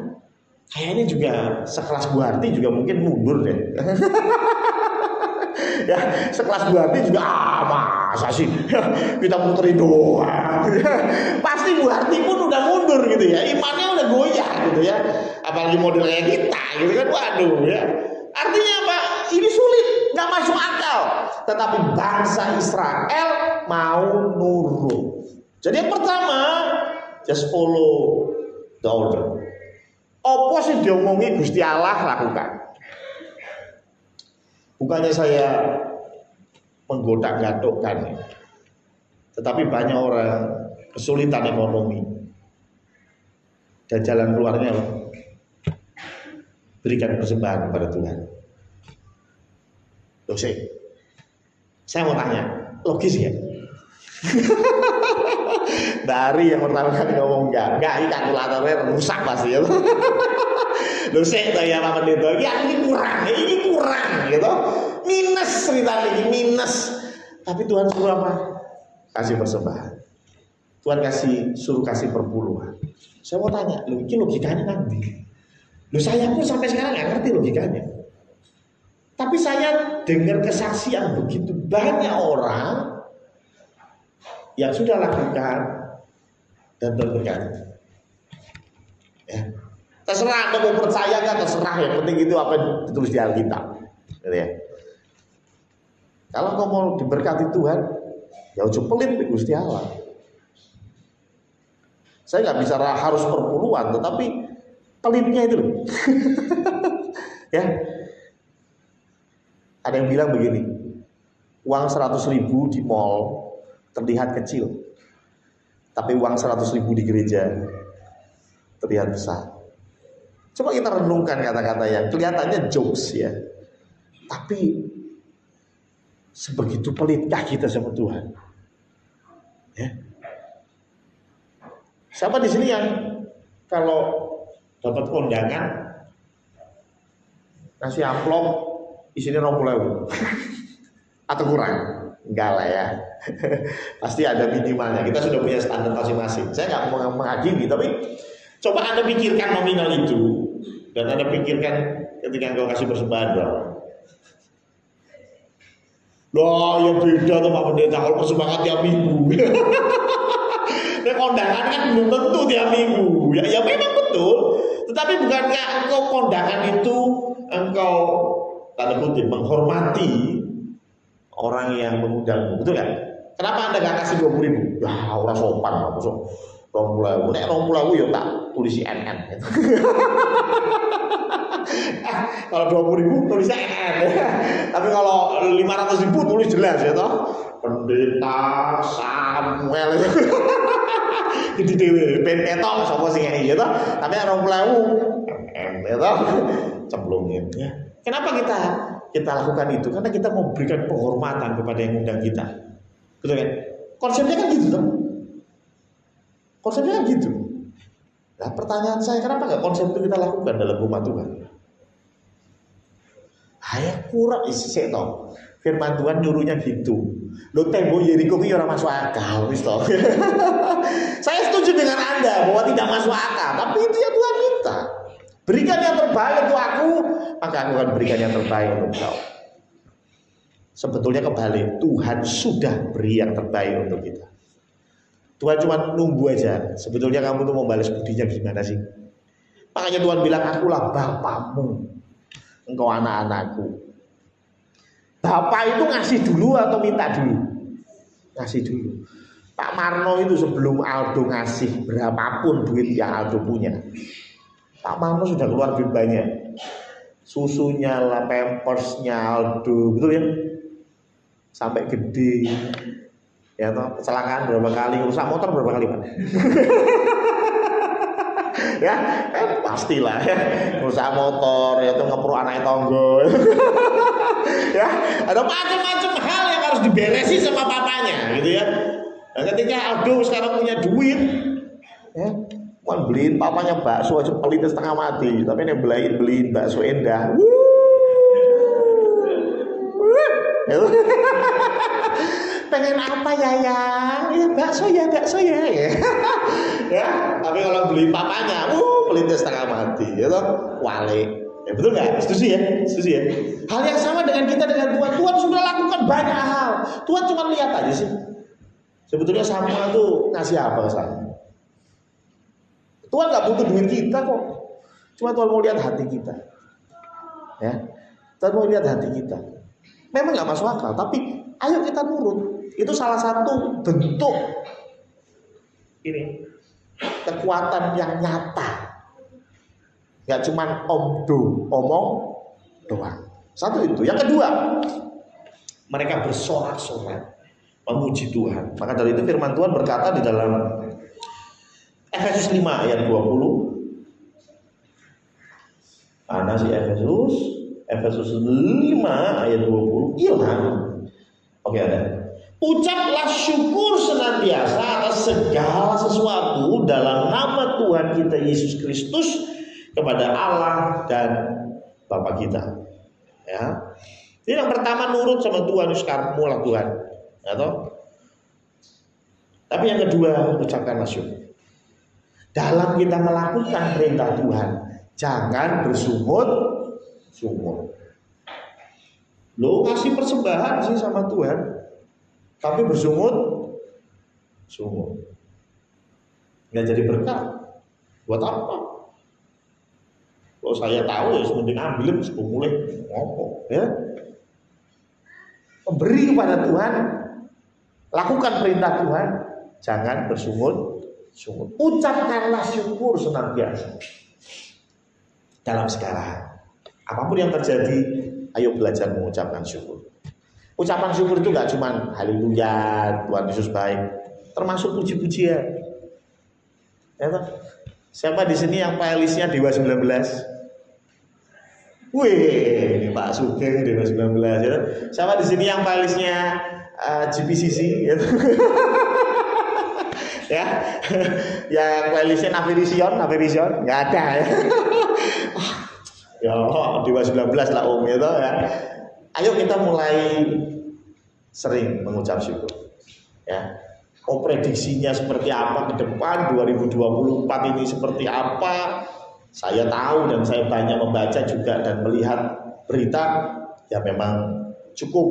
Kayaknya juga sekelas Bu Harti juga mungkin mundur deh. Ya, sekelas Bu Harti juga masa sih kita muterin doang. Pasti Bu Harti pun udah mundur gitu ya, imannya udah goyah gitu ya, apalagi model kayak kita gitu kan. Waduh ya, artinya apa? Ini sulit, nggak masuk akal. Tetapi bangsa Israel mau nurut. Jadi yang pertama, just follow the order. Apa sih diomongi Gusti Allah, lakukan. Bukannya saya menggoda-gadokkan, tetapi banyak orang kesulitan ekonomi, dan jalan keluarnya berikan persembahan kepada Tuhan. Loh, saya mau tanya, logis ya? Dari yang pertama kali ngomong enggak, kalkulatornya rusak pasti ya. Loh, ya Pak Pendeta, ya ini kurang gitu. Minus cerita ini, minus. Tapi Tuhan suruh apa? Kasih persembahan. Tuhan suruh kasih perpuluhan. Saya mau tanya, loh ini logikanya nanti. Loh, saya pun sampai sekarang nggak ngerti logikanya. Tapi saya dengar kesaksian begitu banyak orang yang sudah lakukan dan terberkati. Ya. Terserah Anda mau percaya nggak, terserah, yang penting itu apa yang ditulis di Alkitab. Gitu ya. Kalau kau mau diberkati Tuhan, ya udah pelit di Gusti Allah. Saya nggak bisa harus perpuluhan, tetapi pelitnya itu loh. Ya. Ada yang bilang begini, uang 100.000 di mall terlihat kecil, tapi uang 100.000 di gereja terlihat besar. Coba kita renungkan kata-kata yang kelihatannya jokes ya, tapi sebegitu pelitkah kita sama Tuhan? Ya. Siapa di sini yang kalau dapat kondangan ngasih amplop isinya 20.000 atau kurang? Enggak lah ya. Pasti ada minimalnya. Kita sudah punya standar masing-masing. Saya nggak mau menghakimi, tapi coba Anda pikirkan nominal itu dan Anda pikirkan ketika Anda kasih persembahan berapa. Loh, ya beda tuh Pak Pendeta kalau persembahan tiap minggu. Nah, kondangan kan belum tentu tiap minggu. Ya memang betul. Tetapi bukankah engkau kondangan itu engkau tanda kutip menghormati orang yang mengundangmu, betul kan? Kenapa Anda gak kasih 20.000? Ya orang sopan lah, masuk 20.000. Nek 20.000 ya tak tulis NN. Kalau 20.000 tulisnya NN. Tapi kalau 500.000 tulis jelas ya toh. Pendeta Samuel. Jadi dewe ben ketok sapa sing ngene ya toh. Tapi 20.000 NN ya toh. Cemplungin ya. Kenapa kita lakukan itu? Karena kita memberikan penghormatan kepada yang undang kita. Betul kan? Konsepnya kan gitu toh. Konsepnya kan gitu. Nah pertanyaan saya, kenapa nggak konsep itu kita lakukan dalam rumah Tuhan? Hayah kurang isi toh. Firman Tuhan nyuruhnya gitu. Lo tembok Yeriko itu orang masuk akal, wis toh. Saya setuju dengan Anda bahwa tidak masuk akal, tapi itu ya Tuhan minta. Berikan yang terbaik untuk aku, maka aku akan berikan yang terbaik untuk kau. Sebetulnya kebalik, Tuhan sudah beri yang terbaik untuk kita. Tuhan cuma nunggu aja. Sebetulnya kamu tuh mau balas budinya gimana sih? Makanya Tuhan bilang, akulah Bapamu, engkau anak-anakku. Bapak itu ngasih dulu atau minta dulu? Ngasih dulu. Pak Marno itu sebelum Aldo ngasih berapapun duit yang Aldo punya, Pak Marno sudah keluar duit banyak. Susunya lah, pampersnya Aldo, betul ya? Sampai gede. Ya toh, kecelakaan berapa kali, rusak motor berapa kali Pak? Ya, pastilah ya. Rusak motor, ya tuh ngepro anak tonggo. Ya, ada macam-macam hal yang harus diberesi sama papanya, gitu ya. Nah, ketika Aldo sekarang punya duit, ya, mau beliin papanya bakso aja pelit setengah mati, tapi ini beliin bakso Endah. Pengen apa ya yang? Ya bakso ya. Ya, tapi kalau beli papanya, pelit setengah mati, ya toh, wale. Ya betul nggak? Setuju ya? Hal yang sama dengan kita dengan Tuhan. Tuhan sudah lakukan banyak hal. Tuhan cuma lihat aja sih. Sebetulnya Samuel tuh ngasih apa ke saya? Tuhan nggak butuh duit kita kok. Cuma Tuhan mau lihat hati kita. Ya, Tuhan mau lihat hati kita. Memang nggak masuk akal, tapi ayo kita nurut. Itu salah satu bentuk ini kekuatan yang nyata. Gak cuma omong doang. Satu itu. Yang kedua, mereka bersorak-sorak memuji Tuhan. Maka dari itu firman Tuhan berkata di dalam Efesus 5 ayat 20. Mana sih Efesus? Efesus 5 ayat 20. Ilham. Oke, ada. Ucaplah syukur senantiasa atas segala sesuatu dalam nama Tuhan kita Yesus Kristus kepada Allah dan Bapa kita. Ya. Jadi yang pertama nurut sama Tuhan, sekarang mulai Tuhan. Atau? Tapi yang kedua ucapkanlah syukur. Dalam kita melakukan perintah Tuhan, jangan bersungut-sungut. Lo ngasih persembahan sih sama Tuhan, tapi bersungut-sungut. Nggak jadi berkah. Buat apa? Kalau saya tahu ya mending ambil mulai ngopo ya. Memberi kepada Tuhan, lakukan perintah Tuhan, jangan bersungut-sungut. Ucapkanlah syukur senantiasa dalam segala hal. Apapun yang terjadi, ayo belajar mengucapkan syukur. Ucapan syukur itu gak cuma haleluya, Tuhan Yesus baik, termasuk puji-pujian. Ya, siapa di sini yang playlistnya Dewa 19? Wih, Pak Sugeng Dewa 19 ya. Siapa di sini yang playlistnya GPCC ya? Ya, yang playlistnya Navirision nggak ada ya. Ya, Dewa 19 lah Om itu ya. Ayo kita mulai sering mengucap syukur. Ya. Oh, prediksinya seperti apa ke depan 2024 ini seperti apa? Saya tahu dan saya banyak membaca juga dan melihat berita, ya memang cukup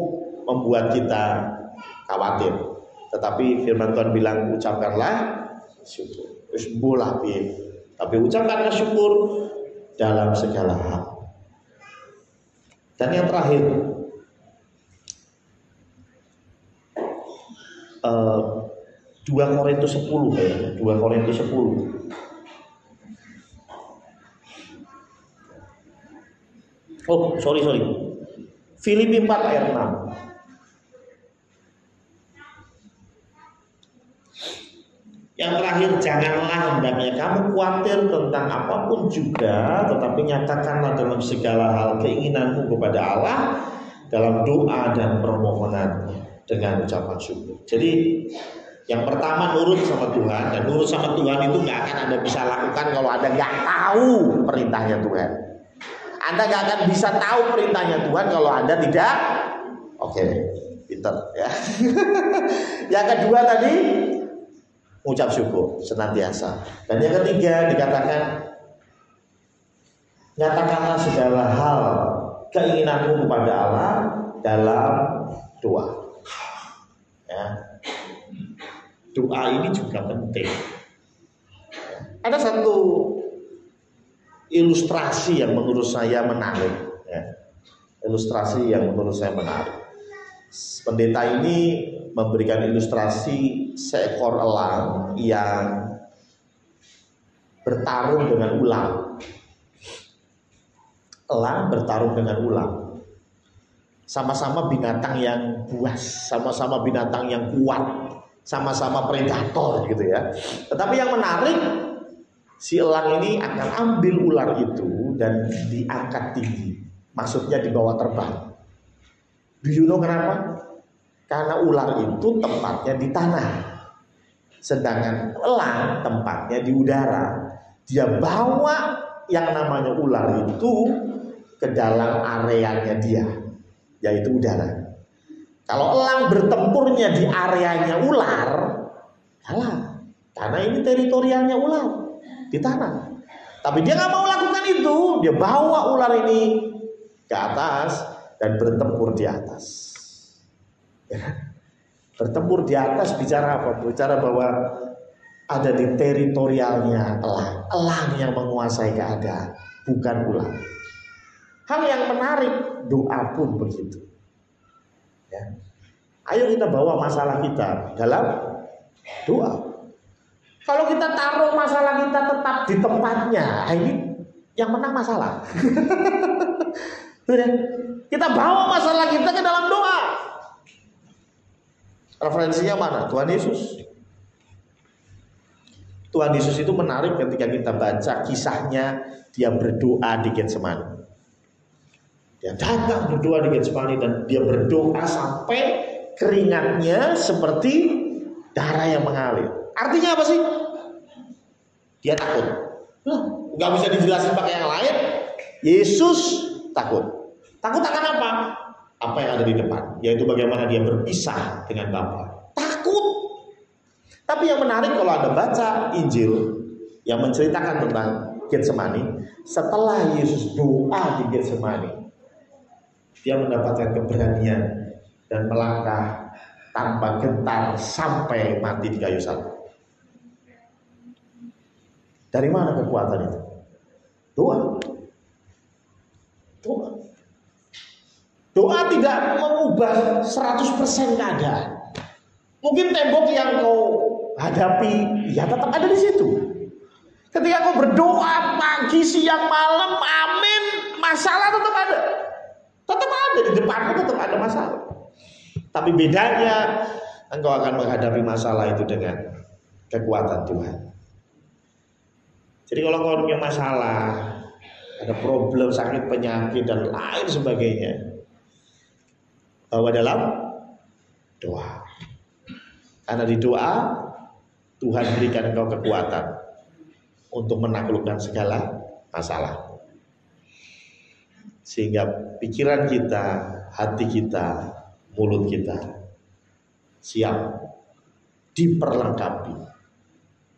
membuat kita khawatir. Tetapi firman Tuhan bilang ucapkanlah syukur. Terus bolah piye. Tapi ucapkanlah syukur dalam segala hal. Dan yang terakhir, 2 Korintus 10 ya, 2 Korintus 10. Oh, sorry. Filipi 4 ayat 6. Yang terakhir, janganlah hendaknya kamu khawatir tentang apapun juga, tetapi nyatakanlah dalam segala hal keinginanmu kepada Allah dalam doa dan permohonan dengan ucapan syukur. Jadi yang pertama nurut sama Tuhan, dan nurut sama Tuhan itu nggak akan Anda bisa lakukan kalau Anda nggak tahu perintahnya Tuhan. Anda nggak akan bisa tahu perintahnya Tuhan kalau Anda tidak. Oke, pinter ya. Yang kedua tadi ucap syukur senantiasa. Dan yang ketiga dikatakan nyatakanlah segala hal keinginanmu kepada Allah dalam doa. Ya. Doa ini juga penting. Ada satu ilustrasi yang menurut saya menarik. Ya. Ilustrasi yang menurut saya menarik. Pendeta ini memberikan ilustrasi seekor elang yang bertarung dengan ular. Elang bertarung dengan ular. Sama-sama binatang yang buas, sama-sama binatang yang kuat, sama-sama predator gitu ya. Tetapi yang menarik, si elang ini akan ambil ular itu dan diangkat tinggi. Maksudnya dibawa terbang. Do you know kenapa? Karena ular itu tempatnya di tanah, sedangkan elang tempatnya di udara. Dia bawa yang namanya ular itu ke dalam areanya dia, yaitu udara. Kalau elang bertempurnya di areanya ular, kalah. Karena ini teritorialnya ular, di tanah. Tapi dia nggak mau lakukan itu. Dia bawa ular ini ke atas dan bertempur di atas. Ya. Bertempur di atas bicara apa? Bicara bahwa ada di teritorialnya elang. Elang yang menguasai keadaan, bukan ular. Hal yang menarik, doa pun begitu. Ya. Ayo kita bawa masalah kita dalam doa. Kalau kita taruh masalah kita tetap di tempatnya, ini yang menang masalah. Kita bawa masalah kita ke dalam doa. Referensinya mana? Tuhan Yesus. Tuhan Yesus itu menarik ketika kita baca kisahnya dia berdoa di Getsemani. Dia datang berdoa di Getsemani dan dia berdoa sampai keringatnya seperti darah yang mengalir. Artinya apa sih? Dia takut. Gak bisa dijelasin pakai yang lain. Yesus takut. Takut akan apa? Apa yang ada di depan, yaitu bagaimana dia berpisah dengan Bapa. Takut. Tapi yang menarik kalau Anda baca Injil yang menceritakan tentang Getsemani, setelah Yesus doa di Getsemani, dia mendapatkan keberanian dan melangkah tanpa gentar sampai mati di kayu salib. Dari mana kekuatan itu? Doa. Doa. Doa tidak mengubah 100% keadaan. Mungkin tembok yang kau hadapi ya tetap ada di situ. Ketika kau berdoa pagi, siang, malam, amin, masalah tetap ada. Tetap ada di depanmu, tetap ada masalah. Tapi bedanya engkau akan menghadapi masalah itu dengan kekuatan Tuhan. Jadi kalau engkau punya masalah, ada problem, sakit, penyakit dan lain sebagainya, bawa dalam doa. Karena di doa Tuhan berikan engkau kekuatan untuk menaklukkan segala masalah. Sehingga pikiran kita, hati kita, mulut kita siap diperlengkapi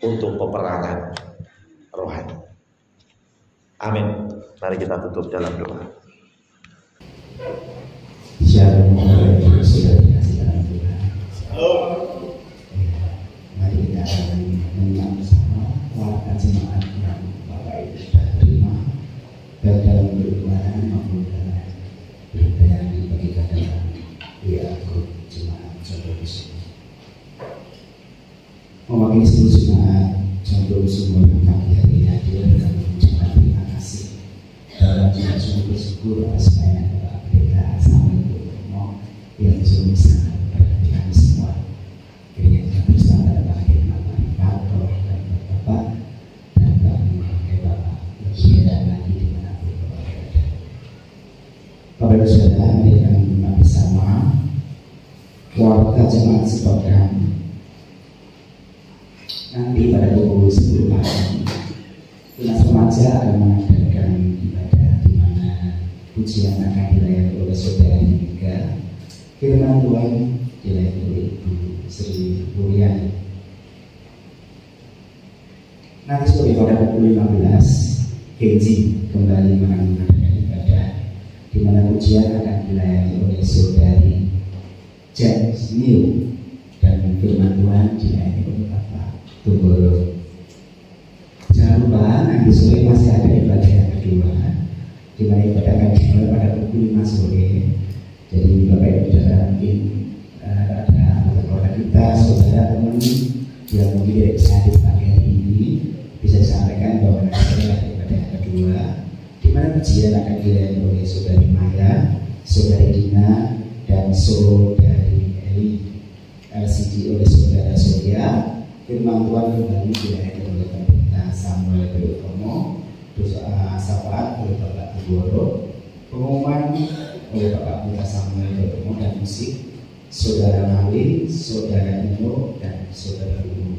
untuk peperangan rohani. Amin. Mari kita tutup dalam doa. Shalom, sudah dikasih dalam Tuhan. Mari kita akan menyimak bersama warga jemaat yang Bapak Ibu sudah terima, baik dalam berdoa maupun dalam berita yang dibagikan dalam WA grup jemaat Contoh Kusuma. Mewakili seluruh jemaat Contoh Kusuma yang pagi hari ini hadir dan mengucapkan terima kasih dalam juga sungguh bersyukur atas banyak Bapak Pendeta Samuel Purnomo yang sungguh sangat memberkati kami semua. Kiranya kita bersama dalam akhir Bapak Pastor dan Bapak dan kami memakai Bapak dan lagi dimanapun Bapak berada. Bapak Ibu Saudara, mari kami menyimak bersama warta jemaat sepekan. Nanti pada pukul 10 pagi Tunas Remaja akan mengadakan ibadah di mana pujian akan dilayani oleh saudara Nika, firman Tuhan dilayani oleh Ibu Sri Wuryani. Nanti sore pada pukul 15 Heji kembali mengadakan ibadah di mana pujian akan dilayani oleh saudari Jack New dan firman Tuhan dilayani oleh Bapak Tunggoro. Jangan lupa nanti sore masih ada ibadah yang kedua, di mana ibadah akan dimulai pada pukul 5 sore. Jadi Bapak Ibu Saudara mungkin ada anggota keluarga kita, saudara teman yang mungkin tidak bisa hadir pagi hari ini, bisa disampaikan bahwa nanti sore ada ibadah yang kedua, di mana pujian akan dilayani oleh saudari Maya, saudari Dina, dan saudari Eli. LCD oleh saudara Surya. Firman Tuhan kembali dilayani oleh Pendeta Samuel Purnomo, sapaan oleh Bapak Tunggoro, pengumuman oleh Bapak Pendeta Samuel Purnomo, dan musik saudara Mali, saudara Nino, dan saudara Ibu.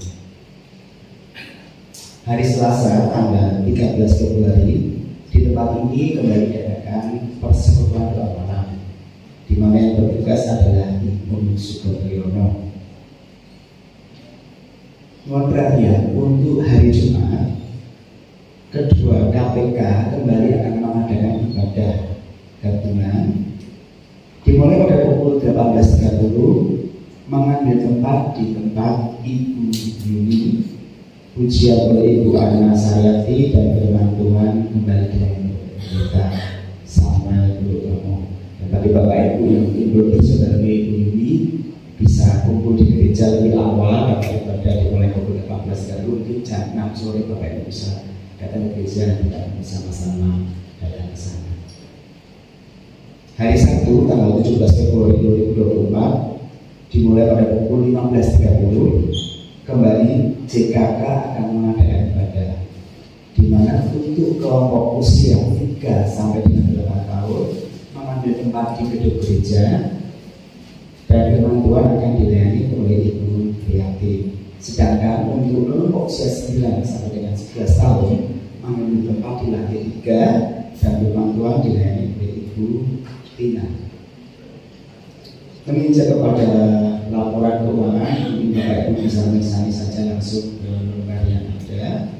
Hari Selasa tanggal 13 Februari di tempat ini kembali diadakan persekutuan doa malam, di mana yang bertugas adalah Ibu Sukotriyono. Mohon perhatian untuk hari Jumat kedua, KPK kembali akan mengadakan ibadah gabungan dimulai pada pukul 18.30, mengambil tempat di tempat Ibu Yuni, pujian oleh Ibu Ana Sayati, dan firman Tuhan kembali dilayani oleh Pendeta Samuel Purnomo. Dan bagi Bapak Ibu yang belum bersaudara Ibu Yuni bisa kumpul di gereja lebih awal karena ibadah dimulai pukul 18.30, mungkin jam 6 sore Bapak Ibu bisa datang ke gereja dan bersama-sama datang ke sana. Hari Sabtu tanggal 17 Februari 2024 dimulai pada pukul 15.30, kembali JKK akan mengadakan ibadah di mana untuk kelompok usia 3 sampai dengan 8 tahun mengambil tempat di gedung gereja, dan firman Tuhan akan dilayani oleh Ibu Priati. Sedangkan untuk kelompok usia 9 sampai dengan 11 tahun mengambil tempat di lantai 3, dan firman Tuhan dilayani oleh Ibu Tina. Menginjak kepada laporan keuangan, mungkin Bapak Ibu bisa menyelesaikan saja langsung ke lembar yang ada.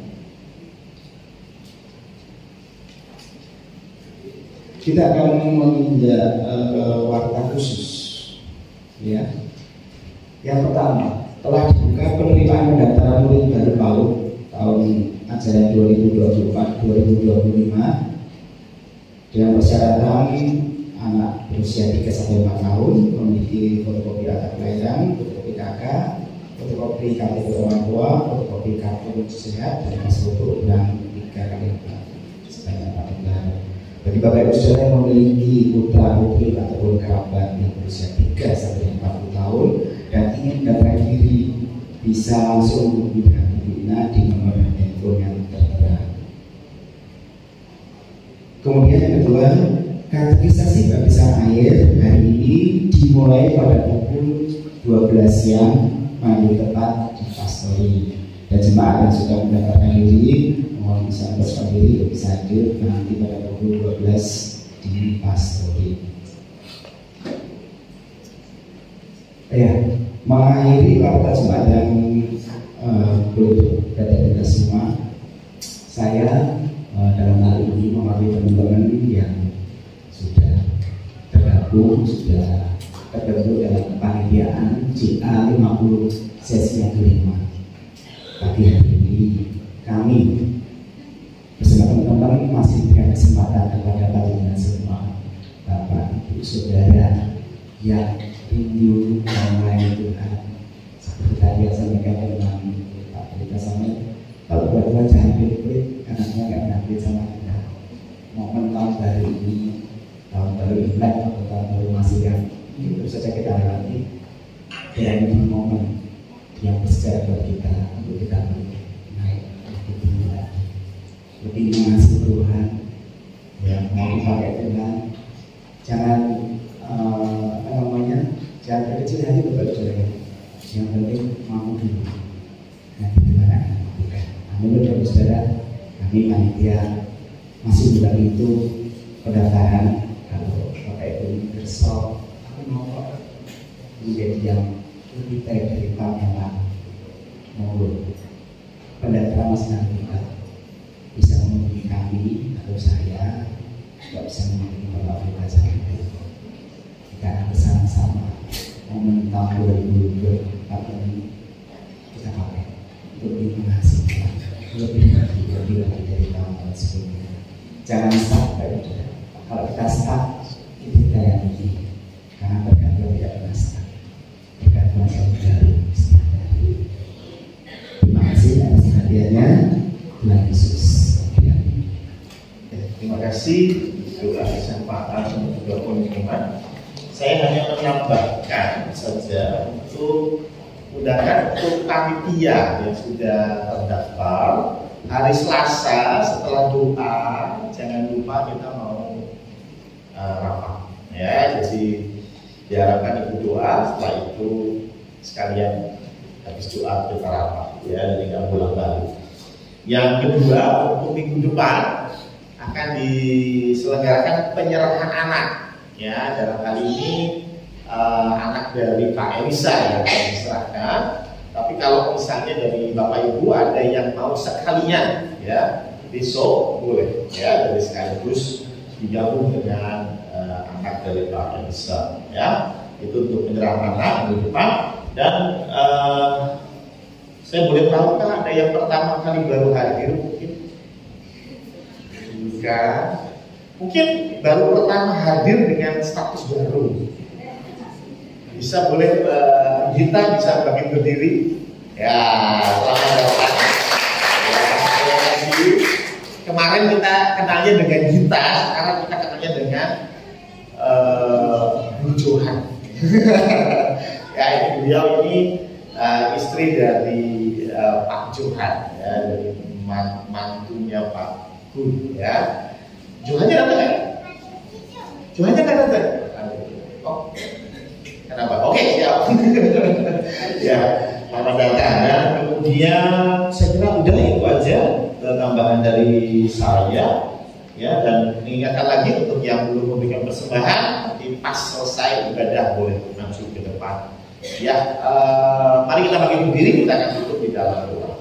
Kita akan menginjak ke warta khusus. Ya, yang pertama, telah dibuka penerimaan pendaftaran murid baru PAUD tahun ajaran 2024-2025 dengan persyaratan anak berusia 3-5 tahun memiliki fotokopi akta kelahiran, fotokopi KK, fotokopi KTP orang tua, fotokopi kartu sehat, dan foto ulang 3 kali 4 sebanyak 4 lembar. Bagi Bapak Ibu Saudara yang memiliki putra putri ataupun kerabat yang berusia 3-40 tahun dan ingin bisa langsung menghubungi Bina di nomor handphone yang tertera. Kemudian yang kedua, kategorisasi baptisan air hari ini dimulai pada pukul 12 siang menuju tepat di pastori, dan jemaat yang sudah mendaftarkan diri mohon bisa mendaftarkan diri untuk bisa hadir nanti pada pukul 12 di pastori. Ya, mengakhiri rapat jemaat yang boleh berada kita semua, saya dalam hal ini mewakili teman-teman yang sudah tergabung, sudah terbentuk dalam kepanitiaan JA 50 sesi yang kelima. Pagi hari ini kami bersama teman-teman masih berikan kesempatan kepada kalian semua, Bapak, Ibu, Saudara yang rindu mengenai Tuhan. Seperti tadi yang sampaikan dengan Pak Pelita Samet, kalau berdua jangan pilih-pilih, anaknya nggak nanti sama kita. Momen tahun baru ini, tahun baru Imlek atau tahun baru Masihkan, ini terus saja kita lewati. Dan ini momen yang bersejarah buat kita untuk kita naik lebih tinggi lagi, lebih mengasihi Tuhan, yang mau dipakai Tuhan. Jangan jangan berkecil hati, Bapak Saudara. Yang penting mau dulu. Nanti gimana akan bukan. Amin, Bapak Saudara. Kami panitia masih bulan itu pendaftaran. Kalau Bapak Ibu berso, aku mau menjadi yang lebih baik dari tahun yang lalu. Mohon pendaftaran masih nanti kita bisa menghubungi kami atau saya juga bisa menghubungi Bapak Pelita Samet. Kita akan bersama-sama momen tahun 2024 ini kita pakai untuk mengasihi lebih lagi dari tahun sebelumnya. Jangan stuck, Bapak. Kalau kita stuck, itu kita yang rugi, karena bergantung tidak pernah stuck. Bergantung selalu baru. Terima kasih atas perhatiannya. Tuhan Yesus. Terima kasih juga kesempatan untuk berkunjungan. Saya hanya menambahkan saja untuk undangan untuk panitia yang sudah terdaftar hari Selasa setelah doa, jangan lupa kita mau rapat ya. Jadi diharapkan ibu doa, setelah itu sekalian habis doa kita rapat ya, jadi nggak pulang balik. Yang kedua, untuk minggu depan akan diselenggarakan penyerahan anak. Ya, dalam hal ini anak dari Pak Elisa yang diserahkan. Tapi kalau misalnya dari Bapak Ibu ada yang mau sekalian, ya besok boleh, ya dari sekaligus digabung dengan anak dari Pak Elisa. Ya, itu untuk penyerahan anak di depan. Dan saya boleh tahu kan ada yang pertama kali baru hadir mungkin? Juga. Mungkin baru pertama hadir dengan status baru. Bisa boleh Gita bisa bagi berdiri. Ya, selamat datang. Ya, terima kasih. Kemarin kita kenalnya dengan Gita, sekarang kita kenalnya dengan Bu Johan. Ya, ini beliau ini istri dari Pak Johan, ya, dari mantunya Pak Gun, ya. Johannya datang nggak? Johannya nggak datang? Oh, kenapa? Oke, siap. Ya, selamat datang. Dan kemudian saya kira udah itu aja tambahan dari saya. Ya, dan mengingatkan lagi untuk yang belum memberikan persembahan, nanti pas selesai ibadah boleh maju ke depan. Ya, mari kita bagi diri, kita akan tutup di dalam doa.